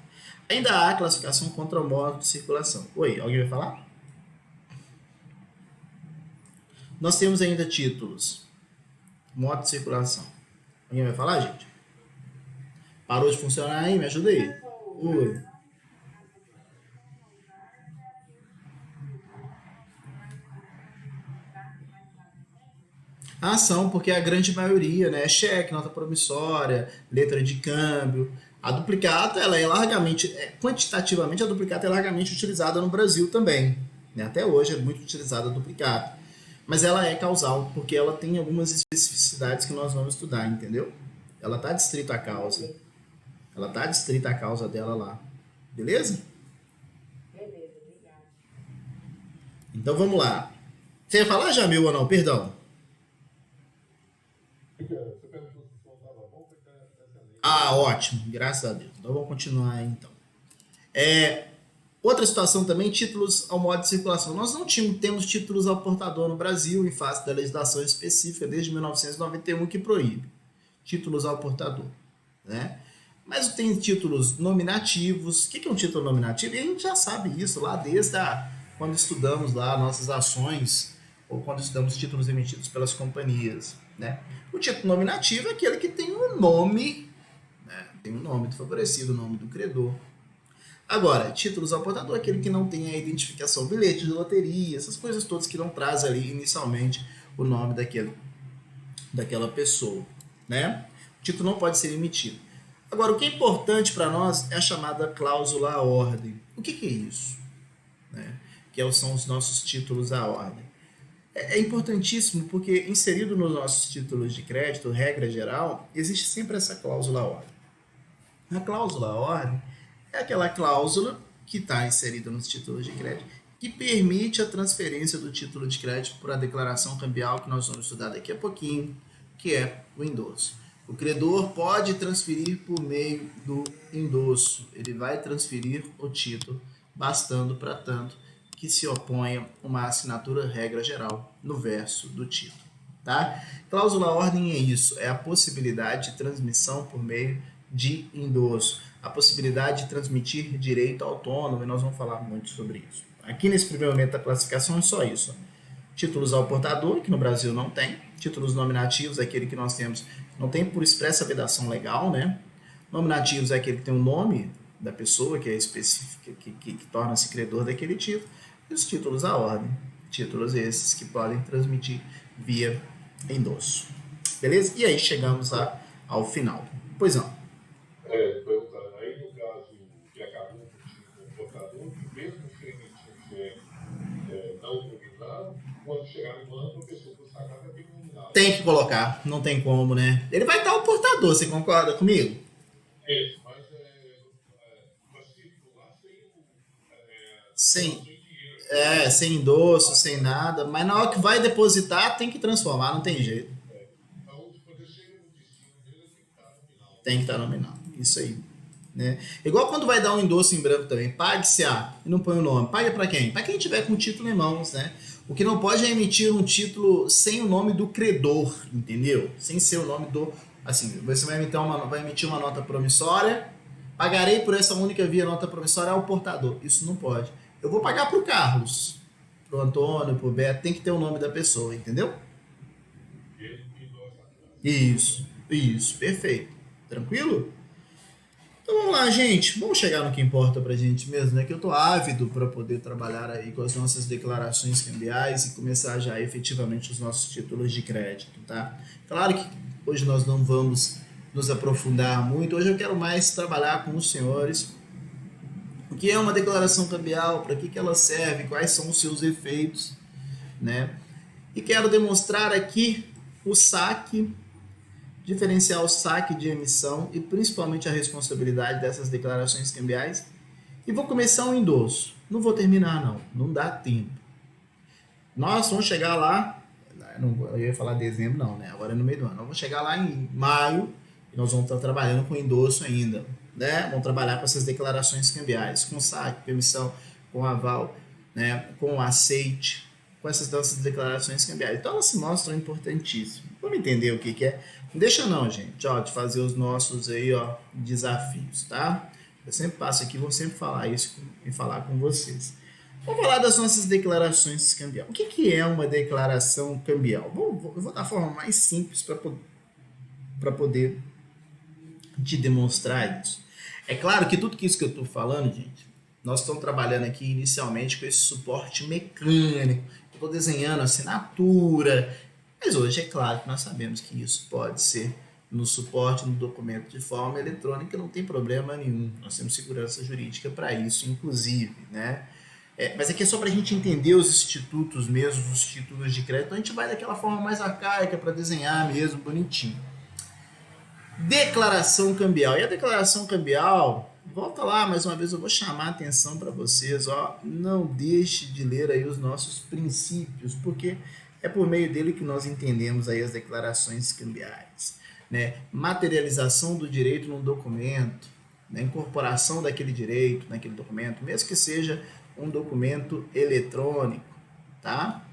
Ainda há classificação contra o modo de circulação. Oi, alguém vai falar? Nós temos ainda títulos. Modo de circulação. Alguém vai falar, gente? Parou de funcionar aí? Me ajuda aí. Oi. Ah, são, porque a grande maioria, né? É cheque, nota promissória, letra de câmbio. A duplicata, ela é largamente, quantitativamente, a duplicata é largamente utilizada no Brasil também. Né? Até hoje é muito utilizada a duplicata. Mas ela é causal, porque ela tem algumas especificidades que nós vamos estudar, entendeu? Ela está adstrita à causa. Ela está adstrita à causa dela lá. Beleza? Então vamos lá. Você ia falar, Jamil, ou não? Perdão. Ah, ótimo. Graças a Deus. Então vamos continuar aí, então. Outra situação também, títulos ao modo de circulação. Nós não temos títulos ao portador no Brasil, em face da legislação específica desde 1991 que proíbe títulos ao portador. Né? Mas tem títulos nominativos. O que é um título nominativo? E a gente já sabe isso lá desde quando estudamos lá nossas ações ou quando estudamos títulos emitidos pelas companhias. Né? O título nominativo é aquele que tem um nome, né? Tem um nome do favorecido, o nome do credor. Agora, títulos ao portador é aquele que não tem a identificação, bilhete de loteria, essas coisas todas que não traz ali inicialmente o nome daquela pessoa. Né? O título não pode ser emitido. Agora, o que é importante para nós é a chamada cláusula à ordem. O que é isso? Né? Que são os nossos títulos à ordem. É importantíssimo porque inserido nos nossos títulos de crédito, regra geral, existe sempre essa cláusula à ordem. A cláusula à ordem é aquela cláusula que está inserida nos títulos de crédito que permite a transferência do título de crédito por a declaração cambial que nós vamos estudar daqui a pouquinho, que é o endosso. O credor pode transferir por meio do endosso. Ele vai transferir o título, bastando para tanto que se oponha uma assinatura regra geral no verso do título. Tá? Cláusula à ordem é isso, é a possibilidade de transmissão por meio de endosso, a possibilidade de transmitir direito autônomo, e nós vamos falar muito sobre isso. Aqui nesse primeiro momento da classificação é só isso. Títulos ao portador, que no Brasil não tem. Títulos nominativos é aquele que nós temos, não tem por expressa vedação legal, né? Nominativos é aquele que tem o nome da pessoa, que é específica, que torna-se credor daquele título. E os títulos à ordem, títulos esses que podem transmitir via endosso. Beleza? E aí chegamos ao final. Pois não. Perguntando, aí no caso que acabou com o portador, mesmo se emitir não nominal, quando chegar no ano, a pessoa for sacada tem que nominar. Tem que colocar, não tem como, né? Ele vai estar o portador, você concorda comigo? Mas circular Sem, dinheiro. sem endosso, sem nada, mas na hora que vai depositar, tem que transformar, não tem jeito. Então, quando chega no destino dele, tem que estar nominal. Tem que estar nominal, isso aí. Né? Igual quando vai dar um endosso em branco também, pague-se e não põe o nome. Paga para quem? Para quem tiver com o título em mãos, né? O que não pode é emitir um título sem o nome do credor, entendeu? Sem ser o nome do... Assim, você vai emitir uma nota promissória, pagarei por essa única via nota promissória ao portador. Isso não pode. Eu vou pagar para o Carlos, para o Antônio, para o Beto, tem que ter o nome da pessoa, entendeu? Ele endossa atrás. Isso, perfeito. Tranquilo? Então vamos lá, gente. Vamos chegar no que importa pra gente mesmo, né? Que eu tô ávido para poder trabalhar aí com as nossas declarações cambiais e começar já efetivamente os nossos títulos de crédito, tá? Claro que hoje nós não vamos nos aprofundar muito. Hoje eu quero mais trabalhar com os senhores. O que é uma declaração cambial? Para que ela serve? Quais são os seus efeitos, né? E quero demonstrar aqui o saque, diferenciar o saque de emissão e principalmente a responsabilidade dessas declarações cambiais. E vou começar um endosso. Não vou terminar, não dá tempo. Nós vamos chegar lá, eu ia falar dezembro, não, né? Agora é no meio do ano. Nós vamos chegar lá em maio e nós vamos estar trabalhando com endosso ainda, né? Vamos trabalhar com essas declarações cambiais, com saque, com emissão, com aval, né? Com aceite, com essas nossas declarações cambiais. Então elas se mostram importantíssimas. Vamos entender o que é. Não deixa não, gente, ó, de fazer os nossos aí, ó, desafios, tá? Eu sempre passo aqui, vou sempre falar isso e falar com vocês. Vamos falar das nossas declarações cambial. O que é uma declaração cambial? Eu vou dar a forma mais simples para poder te demonstrar isso. É claro que tudo isso que eu estou falando, gente, nós estamos trabalhando aqui inicialmente com esse suporte mecânico. Eu estou desenhando assinatura, mas hoje é claro que nós sabemos que isso pode ser no suporte, no documento de forma eletrônica, não tem problema nenhum. Nós temos segurança jurídica para isso, inclusive, né? Mas aqui é só para a gente entender os institutos mesmo, os títulos de crédito. Então a gente vai daquela forma mais arcaica para desenhar mesmo, bonitinho. Declaração cambial. E a declaração cambial, volta lá mais uma vez, eu vou chamar a atenção para vocês, ó, não deixe de ler aí os nossos princípios, porque é por meio dele que nós entendemos aí as declarações cambiais, né? Materialização do direito num documento, né? Incorporação daquele direito naquele documento, mesmo que seja um documento eletrônico, tá?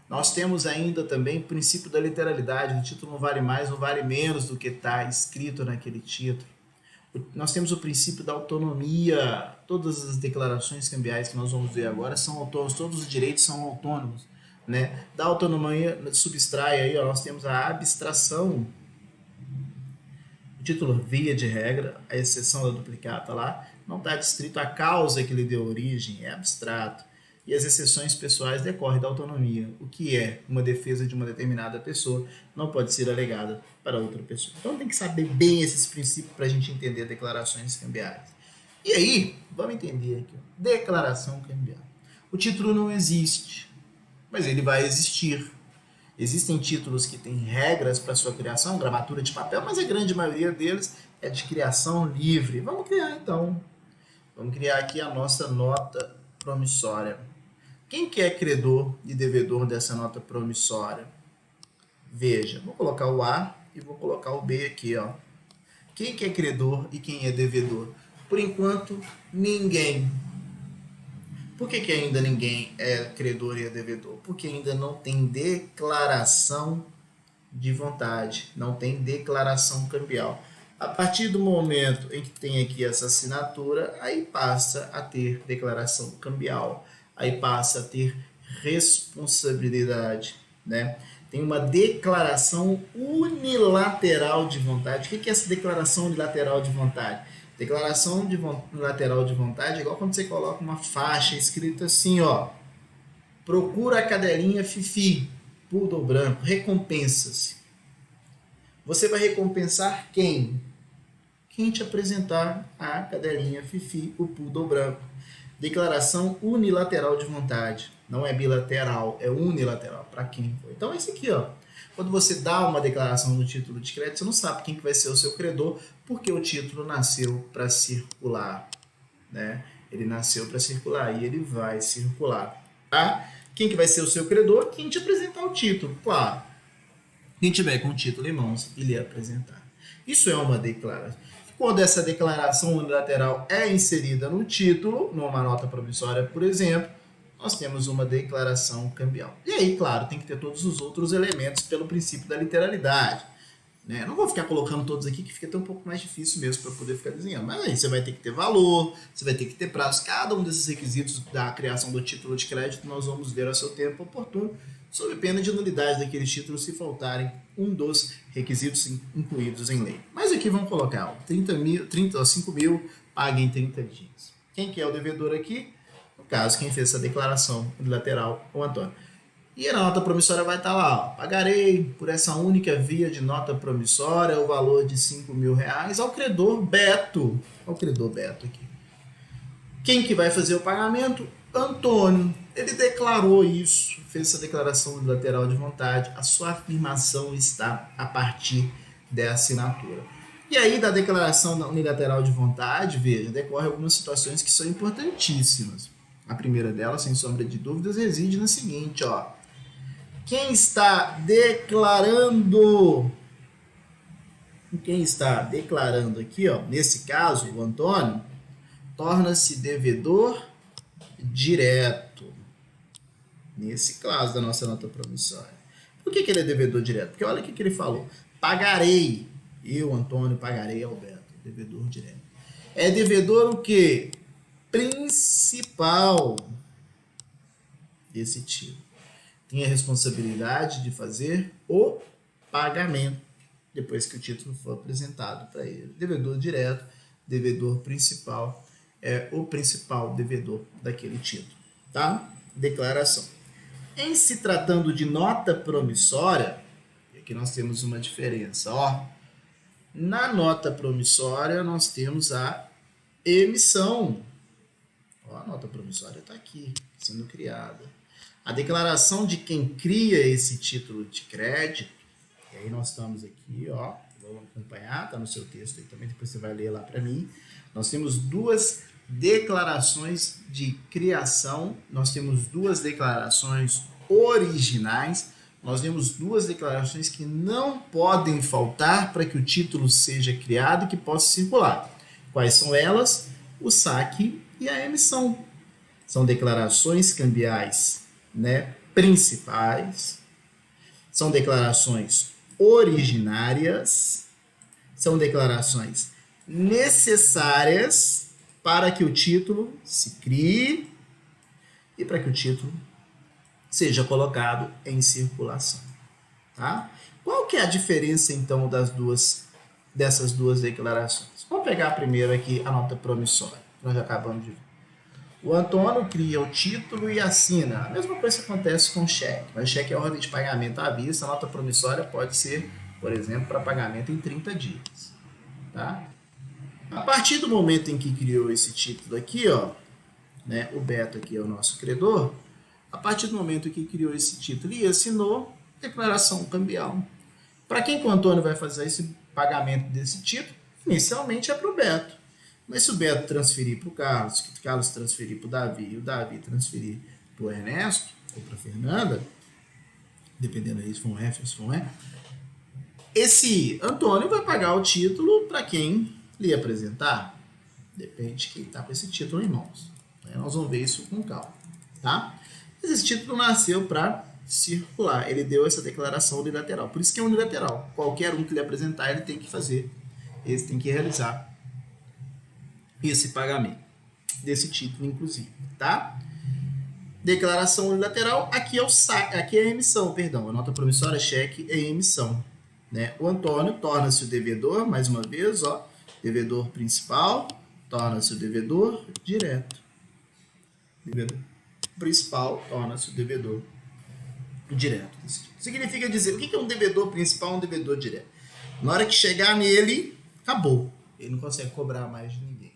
Nós temos ainda também o princípio da literalidade. O título não vale mais, não vale menos do que está escrito naquele título. Nós temos o princípio da autonomia. Todas as declarações cambiais que nós vamos ver agora são autônomos, todos os direitos são autônomos, né? Da autonomia subtrai aí, ó, nós temos a abstração. O título, via de regra, a exceção da duplicata lá, não está descrito a causa que lhe deu origem, é abstrato. E as exceções pessoais decorrem da autonomia. O que é uma defesa de uma determinada pessoa não pode ser alegada para outra pessoa. Então tem que saber bem esses princípios para a gente entender declarações cambiais. E aí, vamos entender aqui. Ó. Declaração cambial. O título não existe, mas ele vai existir. Existem títulos que têm regras para sua criação, gravatura de papel, mas a grande maioria deles é de criação livre. Vamos criar então. Vamos criar aqui a nossa nota promissória. Quem que é credor e devedor dessa nota promissória? Veja, vou colocar o A e vou colocar o B aqui, ó. Quem que é credor e quem é devedor? Por enquanto, ninguém. Por que ainda ninguém é credor e é devedor? Porque ainda não tem declaração de vontade, não tem declaração cambial. A partir do momento em que tem aqui essa assinatura, aí passa a ter declaração cambial, aí passa a ter responsabilidade, né? Tem uma declaração unilateral de vontade. O que é essa declaração unilateral de vontade? Declaração unilateral de vontade é igual quando você coloca uma faixa escrita assim, ó. Procura a cadelinha Fifi, poodle branco, recompensa-se. Você vai recompensar quem? Quem te apresentar a cadelinha Fifi, o poodle branco. Declaração unilateral de vontade. Não é bilateral, é unilateral. Para quem foi? Então, esse aqui, ó. Quando você dá uma declaração no título de crédito, você não sabe quem que vai ser o seu credor, porque o título nasceu para circular, né? Ele nasceu para circular e ele vai circular, tá? Quem que vai ser o seu credor? Quem te apresentar o título, claro. Quem tiver com o título em mãos e lhe apresentar. Isso é uma declaração. Quando essa declaração unilateral é inserida no título, numa nota promissória, por exemplo, nós temos uma declaração cambial. E aí, claro, tem que ter todos os outros elementos pelo princípio da literalidade. né? Não vou ficar colocando todos aqui, que fica até um pouco mais difícil mesmo para poder ficar desenhando. Mas aí você vai ter que ter valor, você vai ter que ter prazo. Cada um desses requisitos da criação do título de crédito nós vamos ver ao seu tempo oportuno, sob pena de nulidade daqueles títulos se faltarem um dos requisitos incluídos em lei. Mas aqui vamos colocar 5 mil, pague em 30 dias. Quem que é o devedor aqui? No caso, quem fez essa declaração unilateral, o Antônio. E a nota promissória vai estar lá, ó, pagarei por essa única via de nota promissória o valor de 5 mil reais ao credor Beto. Ao credor Beto aqui. Quem que vai fazer o pagamento? Antônio. Ele declarou isso, fez essa declaração unilateral de vontade. A sua afirmação está a partir da assinatura. E aí, da declaração unilateral de vontade, veja, decorre algumas situações que são importantíssimas. A primeira delas, sem sombra de dúvidas, reside na seguinte, ó. Quem está declarando aqui, ó, nesse caso, o Antônio, torna-se devedor direto. Nesse caso da nossa nota promissória. Por que ele é devedor direto? Porque olha o que ele falou. Pagarei. Eu, Antônio, pagarei ao Beto. Devedor direto. É devedor o quê? Principal desse título. Tem a responsabilidade de fazer o pagamento depois que o título for apresentado para ele. Devedor direto, devedor principal, é o principal devedor daquele título, tá? Declaração. Em se tratando de nota promissória, aqui nós temos uma diferença, ó. Na nota promissória nós temos a emissão. Ó, a nota promissória está aqui, sendo criada. A declaração de quem cria esse título de crédito, e aí nós estamos aqui, ó, vamos acompanhar, tá no seu texto aí também, depois você vai ler lá para mim. Nós temos duas declarações de criação, nós temos duas declarações originais, nós temos duas declarações que não podem faltar para que o título seja criado e que possa circular. Quais são elas? O saque e a emissão. São declarações cambiais, né, principais, são declarações originárias, são declarações necessárias para que o título se crie e para que o título seja colocado em circulação, tá? Qual que é a diferença então dessas duas declarações? Vamos pegar primeiro aqui a nota promissória, que nós já acabamos de ver. O Antônio cria o título e assina. A mesma coisa que acontece com o cheque, mas o cheque é ordem de pagamento à vista, a nota promissória pode ser, por exemplo, para pagamento em 30 dias, tá? A partir do momento em que criou esse título aqui, ó, né, o Beto aqui é o nosso credor, a partir do momento que criou esse título e assinou, declaração cambial. Para quem que o Antônio vai fazer esse pagamento desse título? Inicialmente é para o Beto. Mas se o Beto transferir para o Carlos, se o Carlos transferir para o Davi e o Davi transferir para o Ernesto ou para a Fernanda, dependendo aí se for um F ou se for um E, esse Antônio vai pagar o título para quem lhe apresentar. Depende de quem está com esse título em mãos. Aí nós vamos ver isso com calma, tá? Mas esse título nasceu para circular. Ele deu essa declaração unilateral. Por isso que é unilateral. Qualquer um que lhe apresentar, ele tem que fazer. Ele tem que realizar esse pagamento desse título, inclusive, tá? Declaração unilateral, aqui é aqui é a emissão, perdão, a nota promissória, cheque é emissão, né? O Antônio torna-se o devedor, mais uma vez, ó, devedor principal, torna-se o devedor direto. Devedor principal torna-se o devedor direto. Significa dizer, o que é um devedor principal e um devedor direto? Na hora que chegar nele, acabou. Ele não consegue cobrar mais de ninguém.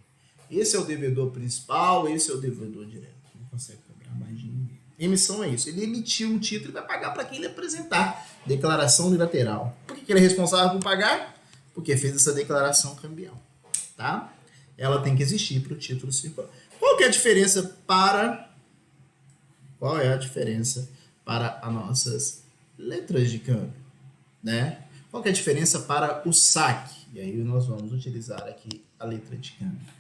Esse é o devedor principal, esse é o devedor direto. Não consegue cobrar mais de ninguém. Emissão é isso. Ele emitiu um título e vai pagar para quem ele apresentar. Declaração unilateral. Por que ele é responsável por pagar? Porque fez essa declaração cambial. Tá? Ela tem que existir para o título circular. Qual é a diferença para as nossas letras de câmbio? Né? Qual é a diferença para o saque? E aí nós vamos utilizar aqui a letra de câmbio.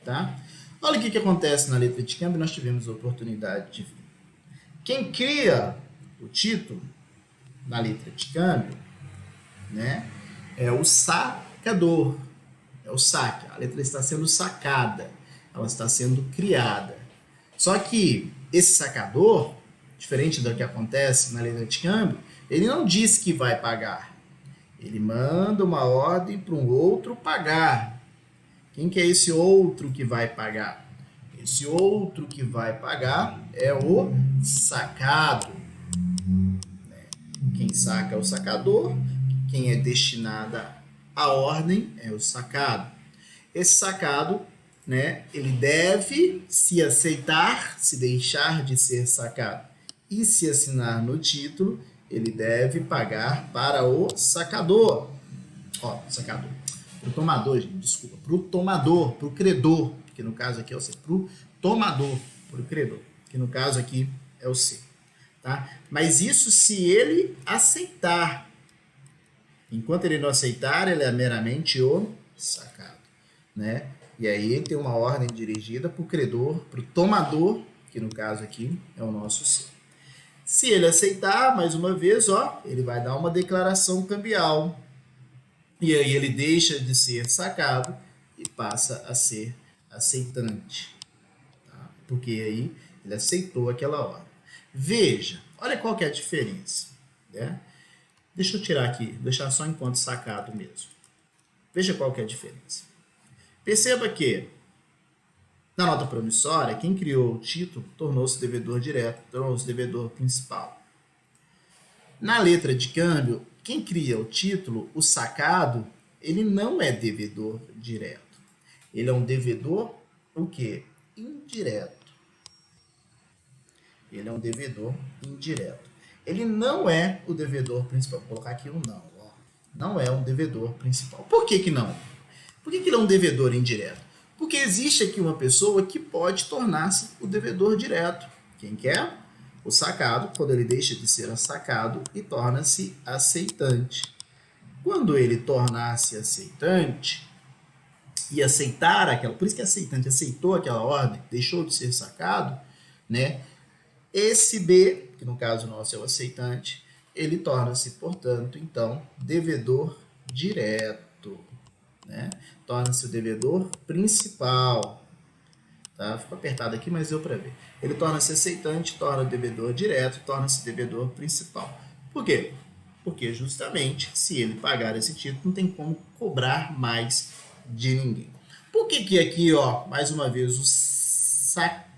Tá? Olha o que acontece na letra de câmbio, nós tivemos a oportunidade de ver. Quem cria o título na letra de câmbio, né, é o sacador. É o saque. A letra está sendo sacada. Ela está sendo criada. Só que esse sacador, diferente do que acontece na letra de câmbio, ele não diz que vai pagar. Ele manda uma ordem para um outro pagar. Quem que é esse outro que vai pagar? Esse outro que vai pagar é o sacado. Quem saca é o sacador, quem é destinada à ordem é o sacado. Esse sacado, né, ele deve se aceitar, se deixar de ser sacado e se assinar no título, ele deve pagar para o sacador. Ó, sacador. Para o tomador, gente, desculpa. Para o tomador, para o credor, que no caso aqui é o C. Para o tomador, para o credor, que no caso aqui é o C. Tá? Mas isso se ele aceitar. Enquanto ele não aceitar, ele é meramente o sacado. Né? E aí tem uma ordem dirigida para o credor, para o tomador, que no caso aqui é o nosso C. Se ele aceitar, mais uma vez, ó, ele vai dar uma declaração cambial. E aí ele deixa de ser sacado e passa a ser aceitante. Tá? Porque aí ele aceitou aquela ordem. Veja, olha qual que é a diferença. Né? Deixa eu tirar aqui, deixar só enquanto sacado mesmo. Veja qual que é a diferença. Perceba que na nota promissória, quem criou o título tornou-se devedor direto, tornou-se devedor principal. Na letra de câmbio, quem cria o título, o sacado, ele não é devedor direto. Ele é um devedor, o quê? Indireto. Ele é um devedor indireto. Ele não é o devedor principal. Vou colocar aqui um não. Ó. Não é um devedor principal. Por que que não? Por que que ele é um devedor indireto? Porque existe aqui uma pessoa que pode tornar-se o devedor direto. Quem quer? O sacado, quando ele deixa de ser sacado e torna-se aceitante. Quando ele tornar-se aceitante e aceitar aquela... Por isso que é aceitante, aceitou aquela ordem, deixou de ser sacado, né? Esse B, que no caso nosso é o aceitante, ele torna-se, portanto, então, devedor direto. Né? Torna-se o devedor principal. Tá? Ficou apertado aqui, mas deu para ver. Ele torna-se aceitante, torna o devedor direto, torna-se devedor principal. Por quê? Porque justamente, se ele pagar esse título, não tem como cobrar mais de ninguém. Por que que aqui, ó, mais uma vez, o saque,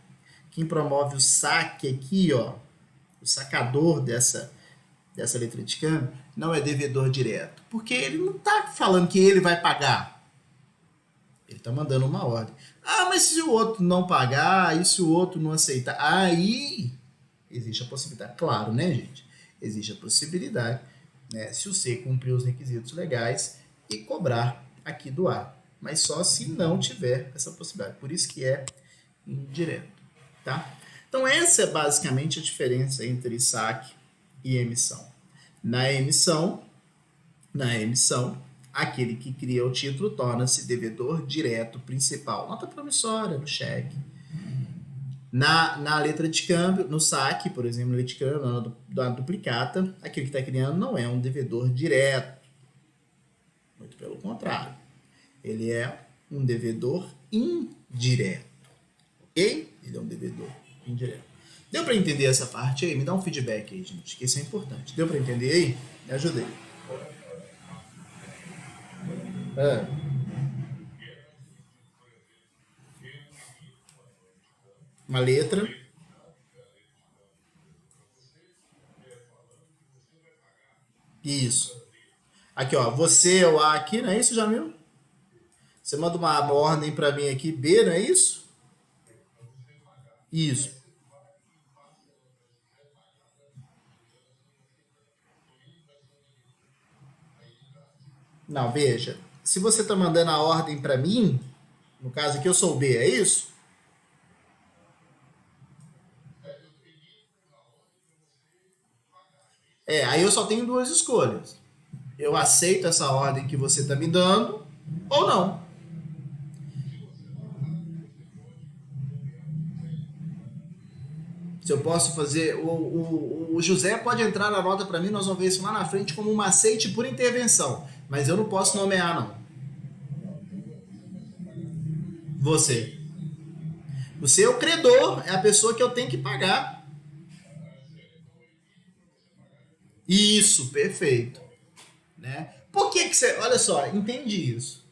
quem promove o saque aqui, ó, o sacador dessa letra de câmbio, não é devedor direto? Porque ele não está falando que ele vai pagar. Ele está mandando uma ordem. Ah, mas se o outro não pagar, e se o outro não aceitar? Aí existe a possibilidade. Claro, né, gente? Existe a possibilidade, né, se o C cumprir os requisitos legais e cobrar aqui do A. Mas só se não tiver essa possibilidade. Por isso que é indireto. Tá? Então, essa é basicamente a diferença entre saque e emissão. Na emissão, aquele que cria o título torna-se devedor direto principal. Nota promissória no cheque. Na letra de câmbio, no saque, por exemplo, na letra de câmbio, na duplicata, aquele que está criando não é um devedor direto. Muito pelo contrário. Ele é um devedor indireto. Ok? Ele é um devedor indireto. Deu para entender essa parte aí? Me dá um feedback aí, gente, que isso é importante. Deu para entender aí? Me ajudei. Uma letra. Isso. Aqui, ó. Você é o A aqui, não é isso, Jamil? Você manda uma ordem para mim aqui, B, não é isso? Isso. Não, veja. Se você está mandando a ordem para mim, no caso aqui eu sou o B, é isso? Aí eu só tenho duas escolhas. Eu aceito essa ordem que você está me dando ou não. Se eu posso fazer. O José pode entrar na nota para mim, nós vamos ver isso lá na frente como um macete por intervenção. Mas eu não posso nomear, não. Você. Você é o credor, é a pessoa que eu tenho que pagar. Isso, perfeito. Né? Por que que você... Olha só, entende isso.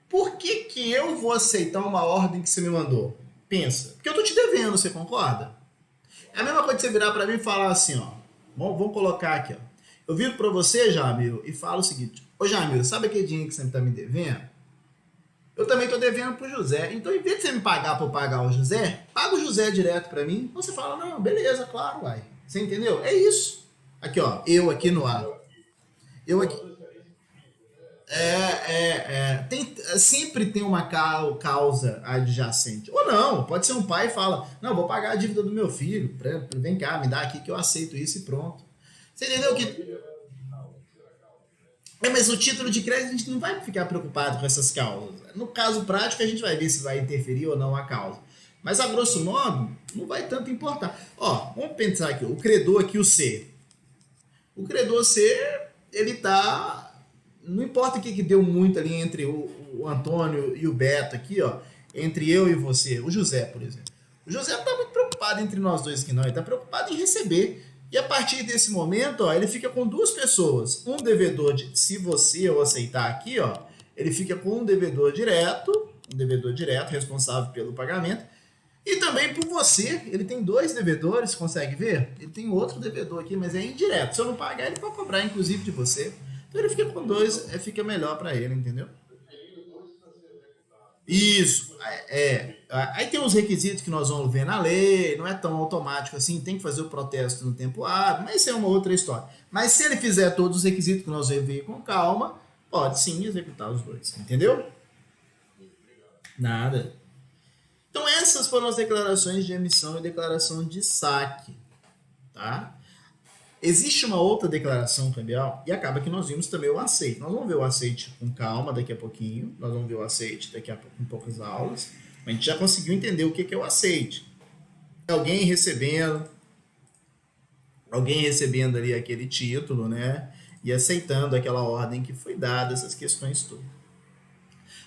Por que que eu vou aceitar uma ordem que você me mandou? Pensa. Porque eu tô te devendo, você concorda? É a mesma coisa que você virar pra mim e falar assim, ó. Vamos colocar aqui, ó. Eu viro pra você, Jamil, e falo o seguinte. Ô, Jamil, sabe aquele dinheiro que você tá me devendo? Eu também tô devendo pro José. Então, em vez de você me pagar por pagar o José, paga o José direto pra mim. Você fala, não, beleza, claro, uai. Você entendeu? É isso. Aqui, ó. Eu aqui no ar. Eu aqui. Sempre tem uma causa adjacente. Ou não, pode ser um pai e fala, não, vou pagar a dívida do meu filho, vem cá, me dá aqui que eu aceito isso e pronto. Você entendeu que... mas o título de crédito a gente não vai ficar preocupado com essas causas. No caso prático a gente vai ver se vai interferir ou não a causa. Mas a grosso modo, não vai tanto importar. Ó, vamos pensar aqui, o credor aqui, o C. O credor C, ele tá... Não importa o que deu muito ali entre o Antônio e o Beto aqui, ó. Entre eu e você. O José, por exemplo. O José não tá muito preocupado entre nós dois aqui, não. Ele tá preocupado em receber. E a partir desse momento, ó, ele fica com duas pessoas. Um devedor, se você eu aceitar aqui, ó, ele fica com um devedor direto, responsável pelo pagamento. E também por você, ele tem dois devedores, consegue ver? Ele tem outro devedor aqui, mas é indireto. Se eu não pagar, ele pode cobrar, inclusive, de você. Então ele fica com dois, fica melhor para ele, entendeu? Isso, Aí tem os requisitos que nós vamos ver na lei, não é tão automático assim, tem que fazer o protesto no tempo hábil, mas isso é uma outra história. Mas se ele fizer todos os requisitos que nós vamos ver com calma, pode sim executar os dois, entendeu? Nada. Então essas foram as declarações de emissão e declaração de saque, tá? Existe uma outra declaração cambial e acaba que nós vimos também o aceite. Nós vamos ver o aceite com calma daqui a pouquinho. Nós vamos ver o aceite daqui a pouco, em poucas aulas. A gente já conseguiu entender o que é o aceite. Alguém recebendo ali aquele título, né? E aceitando aquela ordem que foi dada, essas questões todas.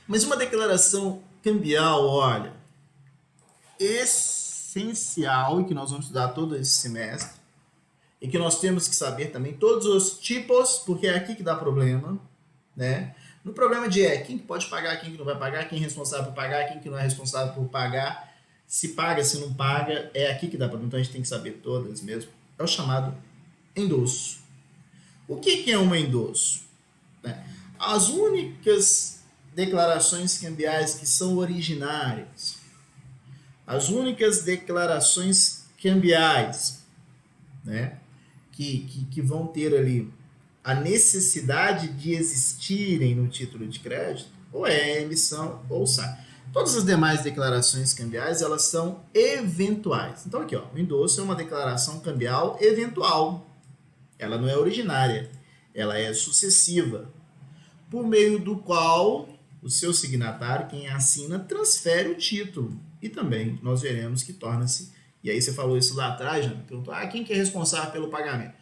Mas uma declaração cambial, olha, essencial e que nós vamos estudar todo esse semestre, e que nós temos que saber também todos os tipos, porque é aqui que dá problema, né? No problema de quem que pode pagar, quem que não vai pagar, quem é responsável por pagar, quem que não é responsável por pagar, se paga, se não paga, é aqui que dá problema. Então a gente tem que saber todas mesmo. É o chamado endosso. O que é um endosso? As únicas declarações cambiais que são originárias, as únicas declarações cambiais, né, que vão ter ali a necessidade de existirem no título de crédito, ou é emissão ou saque. Todas as demais declarações cambiais, elas são eventuais. Então aqui, ó, o endosso é uma declaração cambial eventual. Ela não é originária, ela é sucessiva, por meio do qual o seu signatário, quem assina, transfere o título. E também nós veremos que torna-se... E aí você falou isso lá atrás, já perguntou, quem que é responsável pelo pagamento?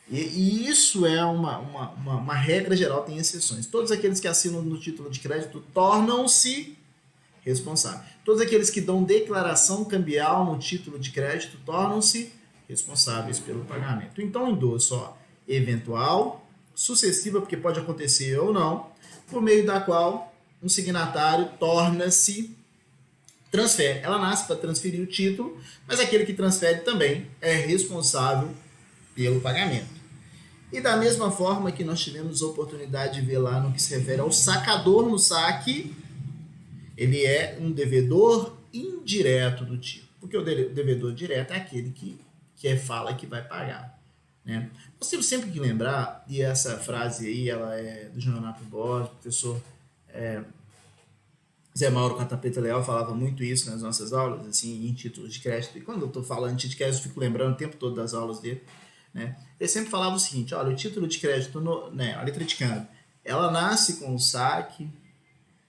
E isso é uma regra geral, tem exceções. Todos aqueles que assinam no título de crédito tornam-se responsáveis. Todos aqueles que dão declaração cambial no título de crédito tornam-se responsáveis pelo pagamento. Então, o endosso, ó, eventual, sucessiva, porque pode acontecer ou não, por meio da qual um signatário torna-se... transfere. Ela nasce para transferir o título, mas aquele que transfere também é responsável pelo pagamento. E da mesma forma que nós tivemos a oportunidade de ver lá no que se refere ao sacador no saque, ele é um devedor indireto do título. Porque o devedor direto é aquele que fala que vai pagar, né? Nós temos sempre que lembrar, e essa frase aí, ela é do Jonato Borges, professor Zé Mauro Catapeta Leal falava muito isso nas nossas aulas, assim, em títulos de crédito. E quando eu estou falando de título de crédito, eu fico lembrando o tempo todo das aulas dele, né? Ele sempre falava o seguinte, olha, o título de crédito, a letra de câmbio, ela nasce com o saque,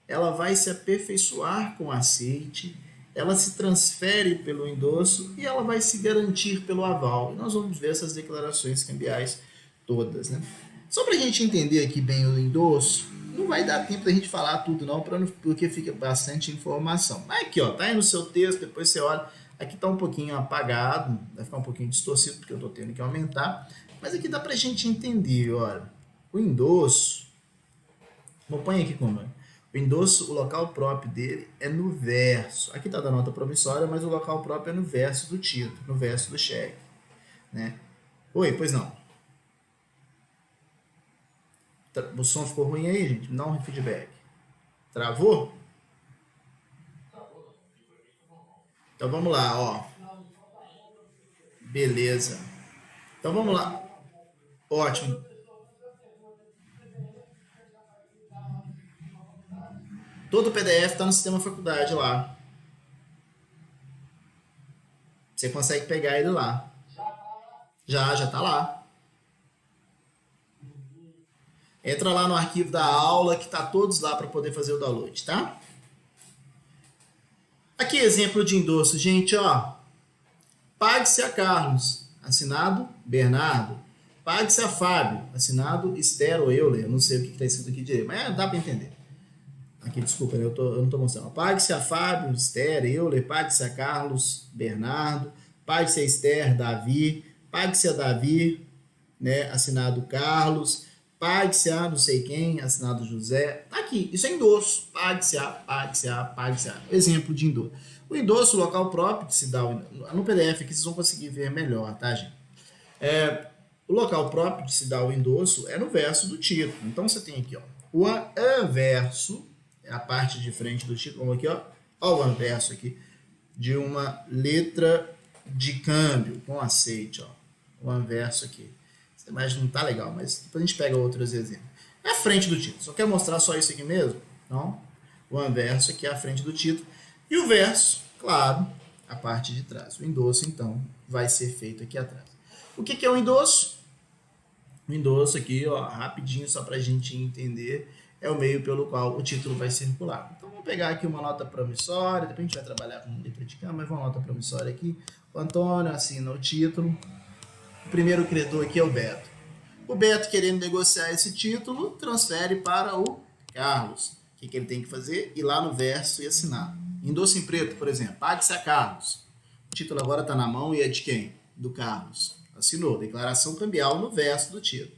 ela vai se aperfeiçoar com o aceite, ela se transfere pelo endosso e ela vai se garantir pelo aval. E nós vamos ver essas declarações cambiais todas, né? Só para a gente entender aqui bem o endosso, não vai dar tempo da gente falar tudo não, porque fica bastante informação. Mas aqui, ó, tá aí no seu texto, depois você olha. Aqui tá um pouquinho apagado, vai ficar um pouquinho distorcido, porque eu estou tendo que aumentar. Mas aqui dá para a gente entender, olha. O endosso, vou pôr aqui como o endosso, o local próprio dele é no verso. Aqui está da nota promissória, mas o local próprio é no verso do título, no verso do cheque. Né? Oi, pois não. O som ficou ruim aí, gente? Dá um feedback. Travou? Então vamos lá, ó. Beleza. Então vamos lá. Ótimo. Todo o PDF está no sistema faculdade lá. Você consegue pegar ele lá. Já tá lá. Entra lá no arquivo da aula que tá todos lá para poder fazer o download, tá? Aqui exemplo de endosso, gente, ó. Pague-se a Carlos, assinado Bernardo. Pague-se a Fábio, assinado Esther ou Euler. Eu não sei o que está escrito aqui direito, mas dá para entender. Aqui, desculpa, eu não estou mostrando. Pague-se a Fábio, Esther, Euler. Pague-se a Carlos, Bernardo. Pague-se a Esther, Davi. Pague-se a Davi, né, assinado Carlos. Pague-se a não sei quem, assinado José. Aqui, isso é endosso. Pague-se a, pague-se a, pague-se a. Exemplo de endosso. O endosso, o local próprio de se dar no PDF aqui vocês vão conseguir ver melhor, tá, gente? O local próprio de se dar o endosso é no verso do título. Então você tem aqui, ó, o anverso, é a parte de frente do título, vamos aqui, ó, o anverso aqui de uma letra de câmbio com aceite, ó, o anverso aqui. Essa imagem não tá legal, mas depois a gente pega outros exemplos. É a frente do título. Só quer mostrar só isso aqui mesmo? Não. O anverso aqui é a frente do título. E o verso, claro, a parte de trás. O endosso, então, vai ser feito aqui atrás. O que é o endosso? O endosso aqui, ó, rapidinho, só para a gente entender, é o meio pelo qual o título vai circular. Então, vamos pegar aqui uma nota promissória, depois a gente vai trabalhar com letra de câmbio, mas uma nota promissória aqui. O Antônio assina o título. O primeiro credor aqui é o Beto. O Beto, querendo negociar esse título, transfere para o Carlos. O que ele tem que fazer? Ir lá no verso e assinar. Endosso em preto, por exemplo. Pague-se a Carlos. O título agora está na mão e é de quem? Do Carlos. Assinou. Declaração cambial no verso do título.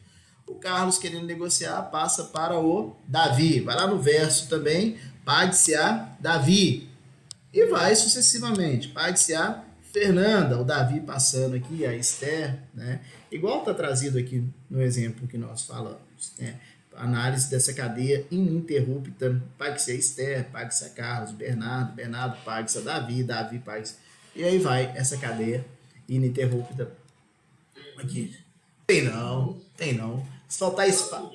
O Carlos, querendo negociar, passa para o Davi. Vai lá no verso também. Pague-se a Davi. E vai sucessivamente. Pague-se a Fernanda. O Davi passando aqui, a Esther, né? Igual está trazido aqui no exemplo que nós falamos, né? Análise dessa cadeia ininterrupta. Pague-se a Esther, pague-se a Carlos, Bernardo, pague-se a Davi, pague-se. E aí vai essa cadeia ininterrupta aqui. Tem não. Se faltar espaço.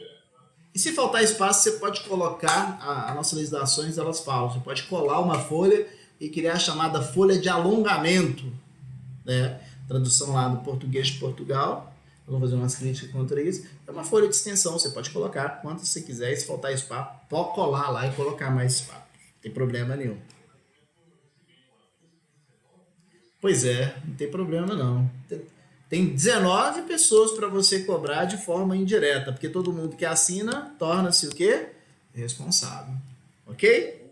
E se faltar espaço, você pode colocar, as nossas legislações, elas falam, você pode colar uma folha e criar a chamada folha de alongamento, né? Tradução lá do português de Portugal. Eu vou fazer umas críticas contra isso. É uma folha de extensão, você pode colocar quantas você quiser, e se faltar espaço, pode colar lá e colocar mais espaço. Não tem problema nenhum. Pois é, não tem problema não. Tem 19 pessoas para você cobrar de forma indireta, porque todo mundo que assina torna-se o quê? Responsável. Ok?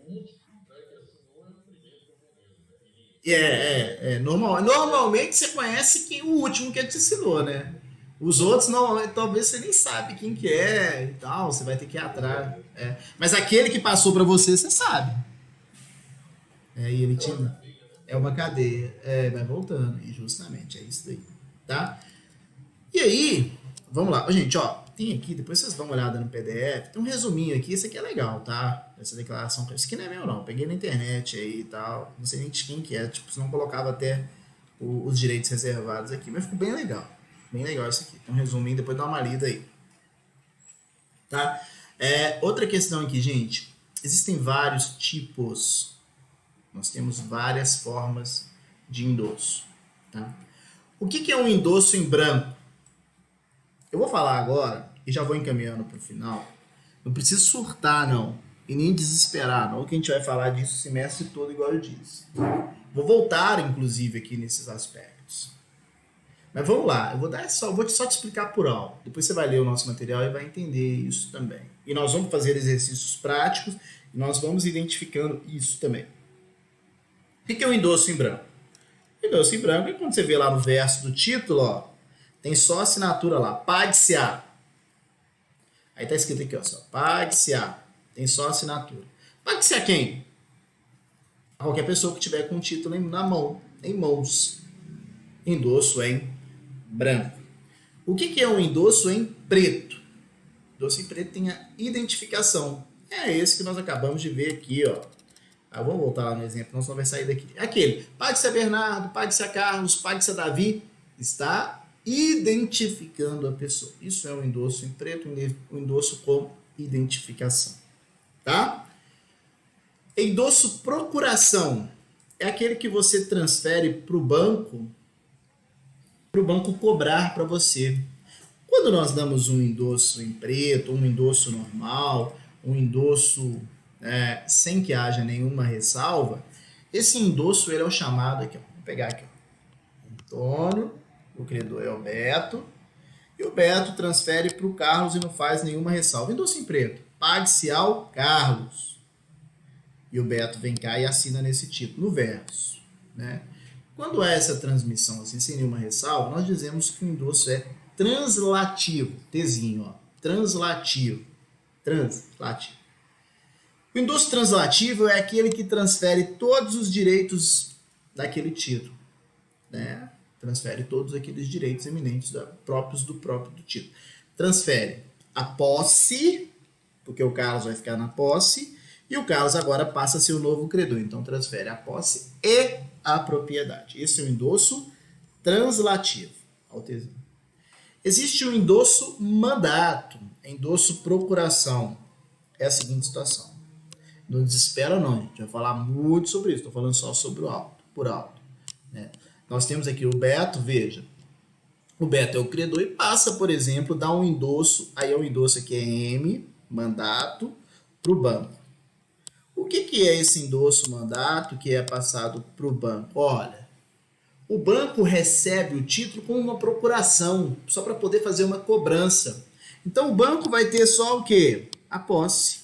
Normalmente você conhece o último que te assinou, né? Os outros, normalmente, talvez você nem sabe quem que é e tal, você vai ter que ir atrás. Mas aquele que passou para você, você sabe. E ele tinha. É uma cadeia. Vai voltando. E justamente, é isso daí. Tá? E aí, vamos lá. Gente, ó, tem aqui, depois vocês dão uma olhada no PDF, tem um resuminho aqui, isso aqui é legal, tá? Essa declaração, isso aqui não é meu não, peguei na internet aí e tal, não sei nem de quem que é, tipo, se não colocava até os direitos reservados aqui, mas ficou bem legal isso aqui. Tem um resuminho, depois dá uma lida aí. Tá? Outra questão aqui, gente, existem vários tipos, nós temos várias formas de endosso, tá? O que é um endosso em branco? Eu vou falar agora e já vou encaminhando para o final. Não precisa surtar, não. E nem desesperar, não, que a gente vai falar disso o semestre todo, igual eu disse. Vou voltar, inclusive, aqui nesses aspectos. Mas vamos lá, vou só te explicar por alto. Depois você vai ler o nosso material e vai entender isso também. E nós vamos fazer exercícios práticos e nós vamos identificando isso também. O que é o endosso em branco? O endosso em branco é quando você vê lá no verso do título, ó, tem só a assinatura lá, PAGSA. Aí tá escrito aqui, ó, só, PAGSA. Tem só a assinatura. PAGSA quem? Qualquer pessoa que tiver com o título na mão, em mãos. Endosso em branco. O que é um endosso em preto? Endosso em preto tem a identificação. É esse que nós acabamos de ver aqui, ó. Vamos voltar lá no exemplo, nós vamos sair daqui. Aquele, pague-se a Bernardo, pague-se a Carlos, pague-se a Davi, está identificando a pessoa. Isso é um endosso em preto, um endosso com identificação. Tá? Endosso procuração é aquele que você transfere para o banco cobrar para você. Quando nós damos um endosso em preto, um endosso normal, um endosso sem que haja nenhuma ressalva, esse endosso ele é o chamado aqui, ó. Vou pegar aqui, ó. Antônio, o credor é o Beto, e o Beto transfere para o Carlos e não faz nenhuma ressalva. Endosso em preto, pague-se ao Carlos. E o Beto vem cá e assina nesse título, no verso, né? Quando é essa transmissão assim, sem nenhuma ressalva, nós dizemos que o endosso é translativo, Tzinho, ó, translativo. O endosso translativo é aquele que transfere todos os direitos daquele título, né? Transfere todos aqueles direitos eminentes próprios do título. Transfere a posse, porque o Carlos vai ficar na posse, e o Carlos agora passa a ser o novo credor. Então, transfere a posse e a propriedade. Esse é o endosso translativo. Existe o endosso mandato, endosso procuração. É a seguinte situação. Não desespera não, gente. Vai falar muito sobre isso. Estou falando só sobre por alto. Né? Nós temos aqui o Beto, veja. O Beto é o credor e passa, por exemplo, dá um endosso. Aí o endosso aqui é M, mandato, para o banco. O que é esse endosso mandato que é passado para o banco? Olha, o banco recebe o título com uma procuração, só para poder fazer uma cobrança. Então o banco vai ter só o quê? A posse.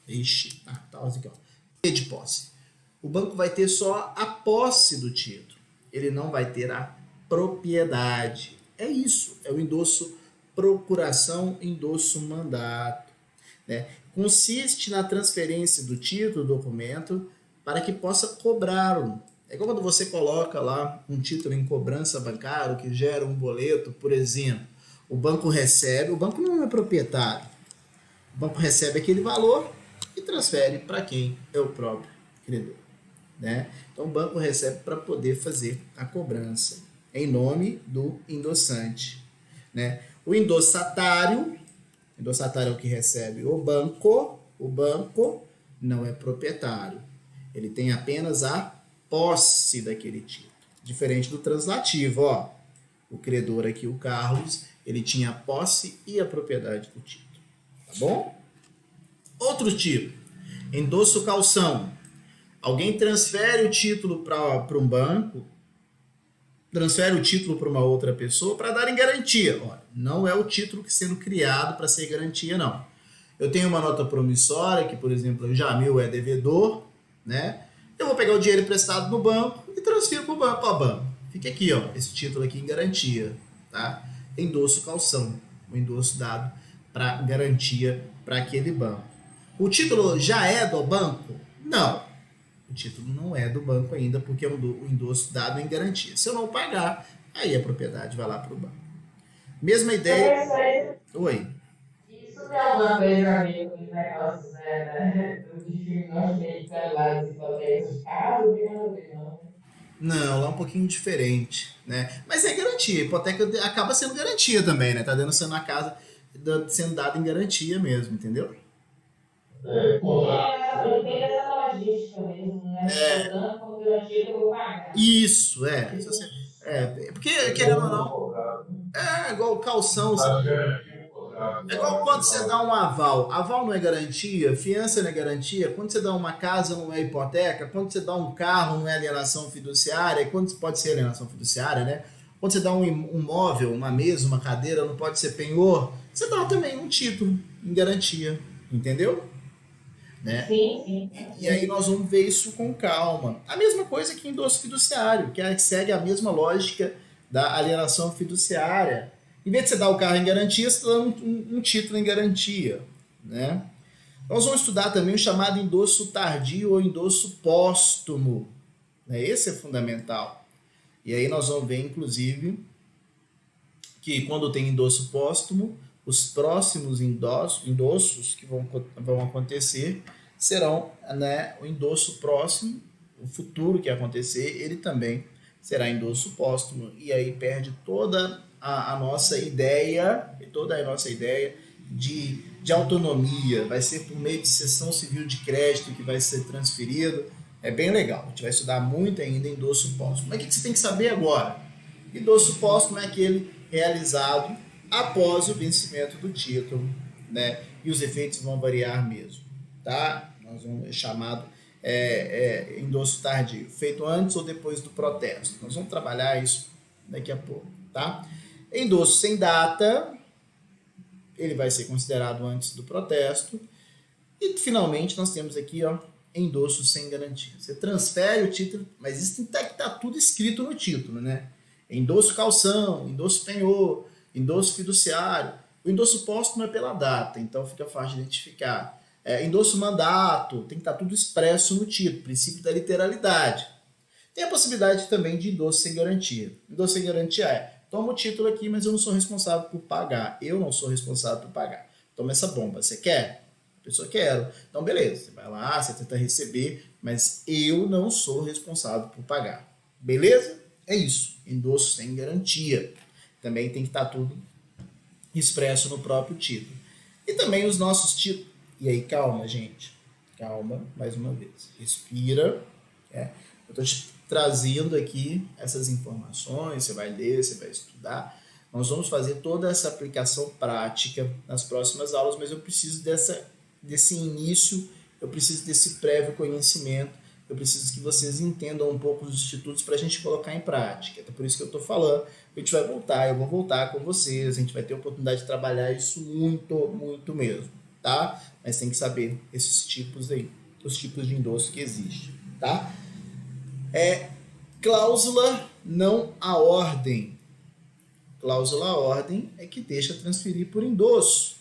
Ixi, tá aqui, ó. De posse. O banco vai ter só a posse do título. Ele não vai ter a propriedade. É isso, é o endosso procuração, endosso mandato, né? Consiste na transferência do título do documento para que possa cobrá-lo. É como quando você coloca lá um título em cobrança bancária que gera um boleto, por exemplo. O banco recebe, o banco não é proprietário. O banco recebe aquele valor e transfere para quem é o próprio credor, né? Então o banco recebe para poder fazer a cobrança em nome do endossante, né? O endossatário é o que recebe o banco não é proprietário. Ele tem apenas a posse daquele título. Diferente do translativo, ó. O credor aqui, o Carlos, ele tinha a posse e a propriedade do título. Tá bom? Outro tipo, endosso calção. Alguém transfere o título para um banco, transfere o título para uma outra pessoa para dar em garantia. Olha, não é o título que sendo criado para ser garantia, não. Eu tenho uma nota promissória, que, por exemplo, o Jamil é devedor, né? Eu vou pegar o dinheiro emprestado no banco e transfiro para o banco. Ó, banco, fica aqui, ó, esse título aqui em garantia, tá? Endosso calção, o endosso dado para garantia para aquele banco. O título já é do banco? Não. O título não é do banco ainda, porque é um endosso dado em garantia. Se eu não pagar, aí a propriedade vai lá para o banco. Mesma ideia. Oi. Isso não é uma coisa meio com os negócios, né? Do filme norte-americano lá dos hipotecas de casa, não. Não, lá é um pouquinho diferente, né? Mas é garantia. A hipoteca acaba sendo garantia também, né? Tá sendo a casa sendo dada em garantia mesmo, entendeu? Eu tenho essa logística mesmo, né? Estou dando como garantia que eu vou pagar. Isso, porque, querendo ou não, é igual calção. É igual quando você dá um aval. Aval não é garantia, fiança não é garantia. Quando você dá uma casa, não é hipoteca. Quando você dá um carro, não é alienação fiduciária. Quando pode ser alienação fiduciária, né? Quando você dá um móvel, uma mesa, uma cadeira, não pode ser penhor, você dá também um título em garantia, entendeu? Né? Sim, sim, E aí nós vamos ver isso com calma. A mesma coisa que endosso fiduciário, que segue a mesma lógica da alienação fiduciária. Em vez de você dar o carro em garantia, você está dando um título em garantia. Né? Nós vamos estudar também o chamado endosso tardio ou endosso póstumo. Né? Esse é fundamental. E aí nós vamos ver, inclusive, que quando tem endosso póstumo, os próximos endossos que vão acontecer serão, né, o endosso próximo, o futuro que acontecer, ele também será endosso póstumo. E aí perde toda a nossa ideia, de autonomia. Vai ser por meio de cessão civil de crédito que vai ser transferido. É bem legal. A gente vai estudar muito ainda endosso póstumo. Mas o que você tem que saber agora? Endosso póstumo é aquele realizado após o vencimento do título, né? E os efeitos vão variar mesmo, tá? Nós vamos chamado endosso tardio, feito antes ou depois do protesto. Nós vamos trabalhar isso daqui a pouco, tá? Endosso sem data, ele vai ser considerado antes do protesto. E finalmente nós temos aqui, ó, endosso sem garantia. Você transfere o título, mas isso tem que estar tudo escrito no título, né? Endosso calção, endosso penhor, endosso fiduciário. O endosso póstumo é pela data, então fica fácil de identificar. Endosso mandato, tem que estar tudo expresso no título, princípio da literalidade. Tem a possibilidade também de endosso sem garantia. Endosso sem garantia toma o título aqui, mas eu não sou responsável por pagar. Eu não sou responsável por pagar. Toma essa bomba, você quer? A pessoa quer. Então, beleza, você vai lá, você tenta receber, mas eu não sou responsável por pagar. Beleza? É isso. Endosso sem garantia. Também tem que estar tudo expresso no próprio título. E também os nossos títulos. E aí, calma, gente. Calma, mais uma vez. Respira. Eu estou te trazendo aqui essas informações. Você vai ler, você vai estudar. Nós vamos fazer toda essa aplicação prática nas próximas aulas, mas eu preciso desse início, eu preciso desse prévio conhecimento, eu preciso que vocês entendam um pouco os institutos para a gente colocar em prática. É por isso que eu estou falando. A gente vai voltar, eu vou voltar com vocês, a gente vai ter a oportunidade de trabalhar isso muito, muito mesmo, tá? Mas tem que saber esses tipos aí, os tipos de endosso que existem, tá? Cláusula não à ordem. Cláusula à ordem é que deixa transferir por endosso.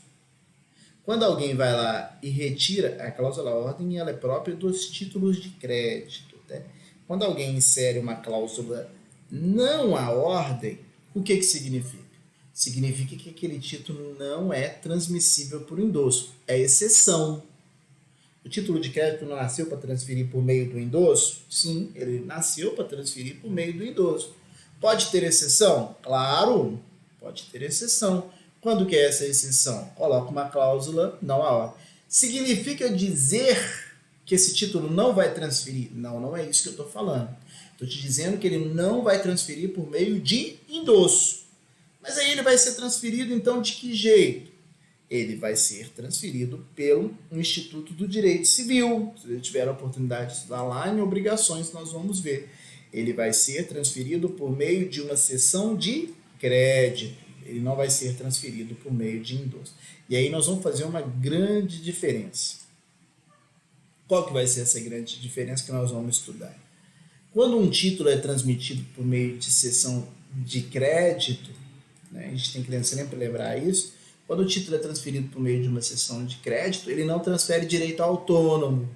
Quando alguém vai lá e retira a cláusula à ordem, ela é própria dos títulos de crédito. Né? Quando alguém insere uma cláusula não à ordem, o que significa? Significa que aquele título não é transmissível por endosso. É exceção. O título de crédito não nasceu para transferir por meio do endosso? Sim, ele nasceu para transferir por meio do endosso. Pode ter exceção? Claro, pode ter exceção. Quando que é essa exceção? Coloca uma cláusula não à ordem. Significa dizer que esse título não vai transferir? Não, não é isso que eu estou falando. Estou te dizendo que ele não vai transferir por meio de endosso. Mas aí ele vai ser transferido, então, de que jeito? Ele vai ser transferido pelo Instituto do Direito Civil. Se você tiver a oportunidade de estudar lá em obrigações, nós vamos ver. Ele vai ser transferido por meio de uma cessão de crédito. Ele não vai ser transferido por meio de endosso. E aí nós vamos fazer uma grande diferença. Qual que vai ser essa grande diferença que nós vamos estudar? Quando um título é transmitido por meio de cessão de crédito, né, a gente tem que sempre lembrar isso, quando o título é transferido por meio de uma cessão de crédito, ele não transfere direito autônomo,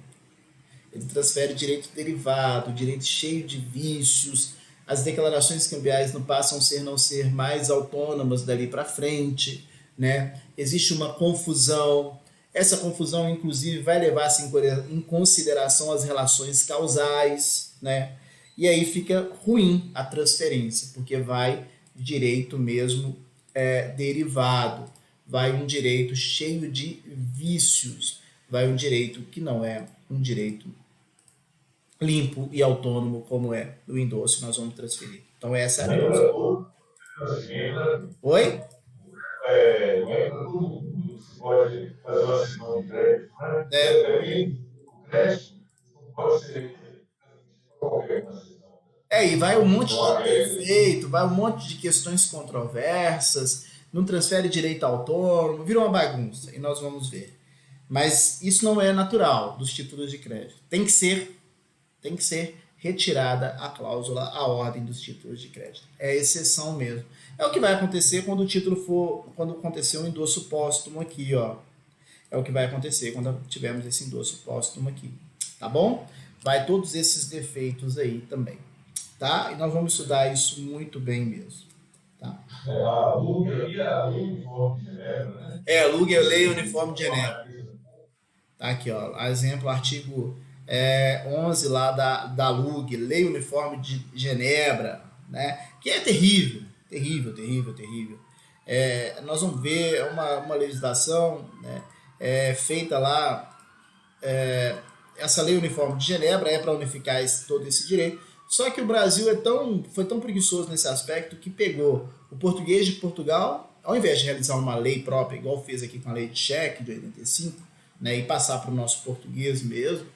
ele transfere direito derivado, direito cheio de vícios, as declarações cambiais não passam a não ser mais autônomas dali para frente, né? Existe uma confusão, essa confusão inclusive vai levar-se em consideração as relações causais, né? E aí fica ruim a transferência, porque vai direito mesmo derivado, vai um direito cheio de vícios, vai um direito que não é um direito limpo e autônomo como é o endosso, nós vamos transferir. Então essa é a causa. Oi? Lembra tudo, você pode fazer uma cessão de crédito, né? O crédito não pode ser qualquer uma cessão. E vai um monte de defeito, vai um monte de questões controversas, não transfere direito autônomo, vira uma bagunça, e nós vamos ver. Mas isso não é natural dos títulos de crédito. Tem que ser retirada a cláusula, a ordem dos títulos de crédito. É exceção mesmo. É o que vai acontecer quando o título quando acontecer um endosso póstumo aqui, ó. É o que vai acontecer quando tivermos esse endosso póstumo aqui, tá bom? Vai todos esses defeitos aí também, tá? E nós vamos estudar isso muito bem mesmo, tá? A LUG ali é a Lei Uniforme de Genebra, né? A LUG é a Lei Uniforme de Genebra. Tá aqui, ó, exemplo, artigo 11 lá da LUG, Lei Uniforme de Genebra, né? Que é terrível, terrível, terrível, terrível. Nós vamos ver uma legislação, né, feita lá, essa Lei Uniforme de Genebra é para unificar todo esse direito, só que o Brasil foi tão preguiçoso nesse aspecto que pegou o português de Portugal, ao invés de realizar uma lei própria, igual fez aqui com a Lei de Cheque de 85, né, e passar para o nosso português mesmo,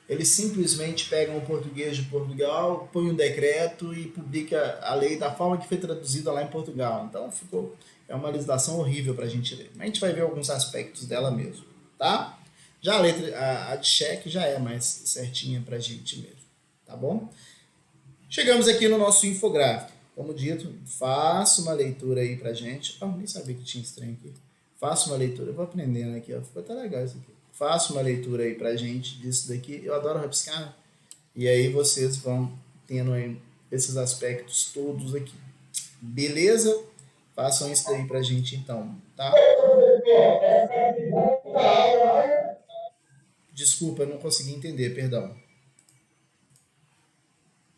eles simplesmente pegam o português de Portugal, põem um decreto e publica a lei da forma que foi traduzida lá em Portugal. Então é uma legislação horrível para a gente ler. Mas a gente vai ver alguns aspectos dela mesmo, tá? Já a letra, a de cheque já é mais certinha para a gente mesmo, tá bom? Chegamos aqui no nosso infográfico. Como dito, faça uma leitura aí pra gente. Nem sabia que tinha esse trem aqui. Faça uma leitura. Eu vou aprendendo aqui, ó. Ficou até legal isso aqui. Faça uma leitura aí pra gente disso daqui. Eu adoro rabiscar, né? E aí vocês vão tendo aí esses aspectos todos aqui. Beleza? Façam isso daí pra gente então, tá? Desculpa, eu não consegui entender, perdão.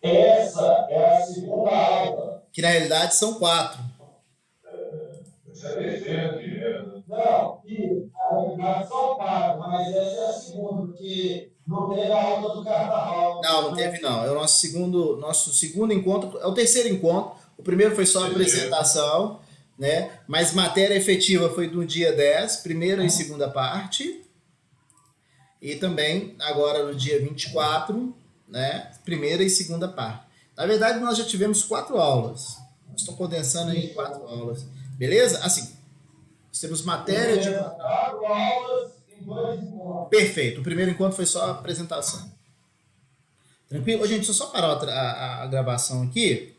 Essa é a segunda aula. Que na realidade são 4. Essa é decente, né? Não, na realidade são 4, mas essa é a segunda, porque não teve a aula do carnaval. Não teve não. É o nosso segundo encontro, é o terceiro encontro. O primeiro foi só a apresentação, né? Mas matéria efetiva foi do dia 10, primeira e segunda parte. E também agora no dia 24, né? Primeira e segunda parte. Na verdade, nós já tivemos 4 aulas. Nós estamos condensando aí em 4 aulas. Beleza? Assim, nós temos matéria de 4 aulas em 2 encontros. Perfeito. O primeiro encontro foi só a apresentação. Tranquilo? Ô, gente, deixa eu só parar a gravação aqui.